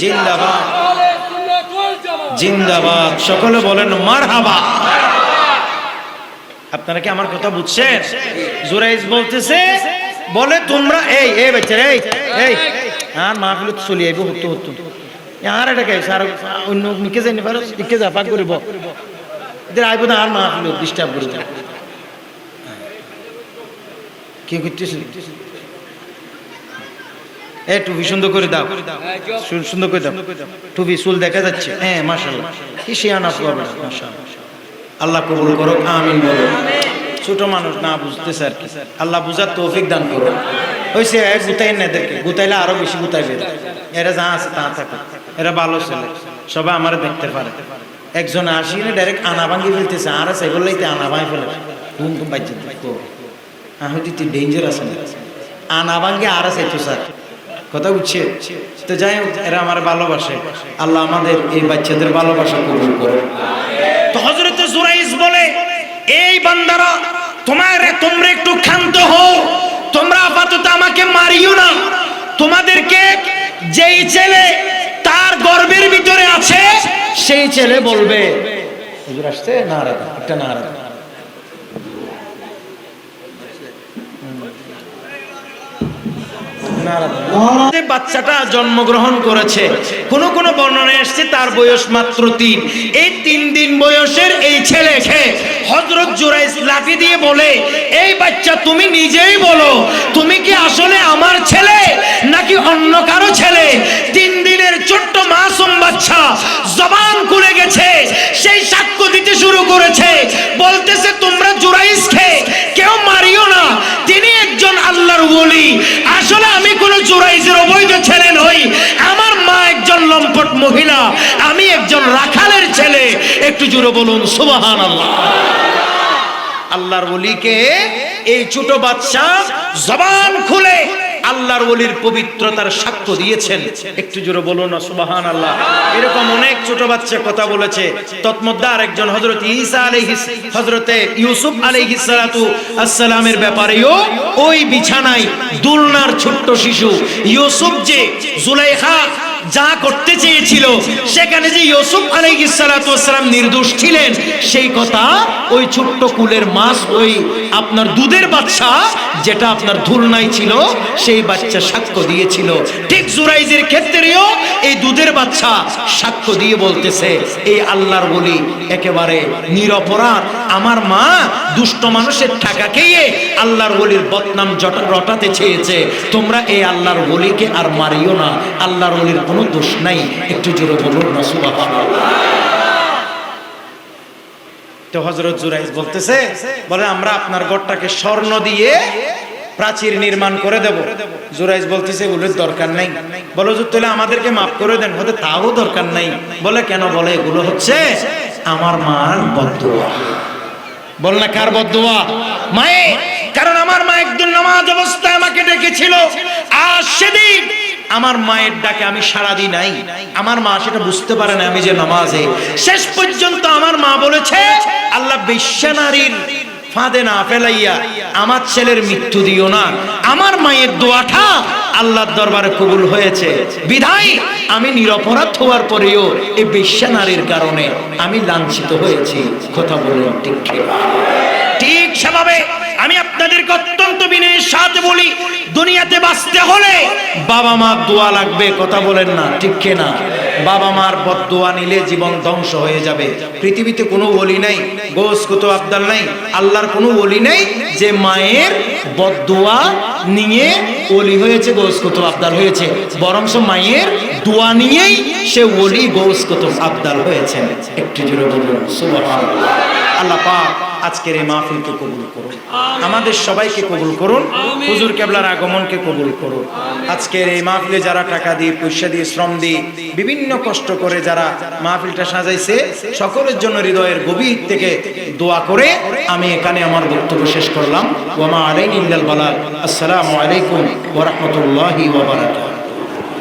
জিন্দাবাদ জিন্দাবাদ, সকলে বলেন মারহাবা। আপনারা কি আমার কথা বুঝছেন? জুরাইজ বলতেছে, বলে তোমরা এই এই বাচ্চারা এই আর মাহফিল চলি আইব হতো হতো আর এটা কে স্যার অন্য মিকে যাই পারো ইকে জাফা করিব এদের আইব না আর মাহফিল ডিস্টার্ব করিব। কি করতেছিস? এই টুপি সুন্দর করে দাও, সুন্দর করে দাও টুপি, চুল দেখা যাচ্ছে। হ্যাঁ মাশাআল্লাহ, কি শিয়ানা করবে মাশাআল্লাহ। আল্লাহ কবুল করো, আমিন বলো। ছোট মানুষ না বুঝতেছে আর কি, আল্লাহ বুঝার তৌফিক দান করো। হইছে গুতাই না, এদেরকে গুতাইলে আরো বেশি গুতাইবে। এরা যা আছে তা থাকে, এরা ভালো ছেলে, সবাই আমার দেখতে পারে। একজন আসি না ডাইরেক্ট আনা ভাঙ্গি ফেলতেছে, আর আছে বললেইতে আনা ভাঙি ফেলে ঘুম ঘুম বাচ্চা হয়তো তুই ডেঞ্জার আছে না, আনা ভাঙ্গে আর আছে তো স্যার, কথা বুঝছে? তো যাই হোক, এরা আমার ভালোবাসে। আল্লাহ আমাদের এই বাচ্চাদের ভালোবাসা কবুল করো। তো হযরত জুরাইজ বলে, এই বান্দারা তোমরা একটু ক্ষান্ত হও, তোমরা আপাতত আমাকে মারিও না। তোমাদেরকে যেই ছেলে তার গর্ভের ভিতরে আছে সেই ছেলে বলবে, হুজুর আসছে না রে একটা না রে বাচ্চাটা জন্মগ্রহণ করেছে। কোন কোন বর্ণনায় আসছে তার বয়স মাত্র 3। এই 3 দিন বয়সের এই ছেলেকে হযরত জুরাইজ লাঠি দিয়ে বলে, এই বাচ্চা তুমি নিজেই বলো, তুমি কি আসলে আমার ছেলে নাকি অন্য কারো ছেলে? 3 দিনের ছোট্ট মাসুম বাচ্চা জবান খুলে গেছে, সেই সাক্ষ্য দিতে শুরু করেছে, বলতেছে তোমরা জুরাইজকে কেউ মারিও না, তিনি একজন আল্লাহর ওলি। আসলে আমি কোন জুরাইজের অবৈধ ছেলে নই, আমার মা একজন লম্পট মহিলা, আমি একজন রাখালের ছেলে। একটু জোরে বলুন সুবহানাল্লাহ। আল্লাহর ওলিকে এই ছোট বাচ্চা জবান খুলে আল্লাহর ওলির পবিত্রতার সাক্ষ্য দিয়েছেন। একটু জোরে বলুন না সুবহানাল্লাহ। এরকম অনেক ছোট বাচ্চা কথা বলেছে। তৎমধ্যে আরেকজন হযরতে ইউসুফ আলাইহিস সালাতু আসসালামের ব্যাপারেও ওই বিছানায় দুলনার ছোট্ট শিশু ইউসুফ যে জুলাইখা যা করতে চেয়েছিল, সেখানে যে ইউসুফ আলাইহিস সালাতু ওয়াসসালাম নির্দোষ ছিলেন, সেই কথা ওই ছোট্ট কুলের মাছ, ওই আপনার দুধের বাচ্চা যেটা আপনার ধুলনায় ছিল, সেই বাচ্চা সাক্ষ্য দিয়েছিল। ঠিক জুরাইজের ক্ষেত্রেও এই দুধের বাচ্চা সাক্ষ্য দিয়ে বলতেছে, এই আল্লাহর ওলি একেবারে নিরপরাধ, আমার মা দুষ্ট মানুষের টাকা খেয়ে আল্লাহর ওলির বদনাম রটাতে চেয়েছে, তোমরা এই আল্লাহর ওলিকে আর মারিও না, আল্লাহর ওলির কোনো দোষ নাই। একটু জোরে বলুন না সুবহানাল্লাহ। তো হযরত জুরাইজ বলতেছে, বলে আমরা আপনার ঘরটাকে স্বর্ণ দিয়ে প্রাচীর নির্মাণ করে দেব। জুরাইজ বলতেছে এগুলোর দরকার নাই। বলো যে তাহলে আমাদেরকে মাফ করে দেন। হতে তাও দরকার নাই। বলে কেন? বলে এগুলো হচ্ছে আমার মার বদদুয়া। বল না কার বদদুয়া? মায়ের। কারণ আমার মা একদিন নামাজ অবস্থায় আমাকে ডেকেছিল, আর সেদিন আমার মায়ের ডাকে আমি সাড়া দিই নাই। আমার মা সেটা বুঝতে পারে না আমি যে নামাজে। শেষ পর্যন্ত আমার মা বলেছে, আল্লাহ বেশ্যা নারীর ফাঁদে না ফেলাইয়া আমার ছেলের মৃত্যু দিও না। আমার মায়ের দোয়াটা আল্লাহর দরবারে কবুল হয়েছে, বিধায় আমি নিরপরাধ হওয়ার পরেও এই বেশ্যা নারীর কারণে আমি লাঞ্ছিত হয়েছি। কথা বলুন ঠিক ঠিক সেভাবে আমি আপনাদেরকে অত্যন্ত বিনয়ের সাথে বলি, দুনিয়াতে বাঁচতে হলে বাবা মার দোয়া লাগবে। কথা বলেন না ঠিক না? বাবা মার বদদোয়া নিলে জীবন ধ্বংস হয়ে যাবে। পৃথিবীতে কোনো ওলি নাই, গৌস কুতুব আব্দাল নাই, আল্লাহর কোনো ওলি নাই যে মায়ের বদদোয়া নিয়ে ওলি হয়েছে, গৌস কুতুব আব্দাল হয়েছে। বরং মায়ের দোয়া নিয়েই সে ওলি গৌস কুতুব আব্দাল হয়েছে। একটু জোরে বলুন সুবহানাল্লাহ। আল্লাহ পাক আজকের এই মাহফিলকে কবুল করুন, আমাদের সবাইকে কবুল করুন, হুজুর কেবলার আগমনকে কবুল করুন। আজকের এই মাহফিলে যারা টাকা দিয়ে, পয়সা দিয়ে, শ্রম দিয়ে, বিভিন্ন কষ্ট করে যারা মাহফিলটা সাজাইছে, সকলের জন্য হৃদয়ের গভীর থেকে দোয়া করে আমি এখানে আমার বক্তব্য শেষ করলাম। ওয়া মা আলাইনা ইল্লাল বালাগ। আসসালামু আলাইকুম ওয়া রাহমাতুল্লাহি ওয়া বারাকাতুহু।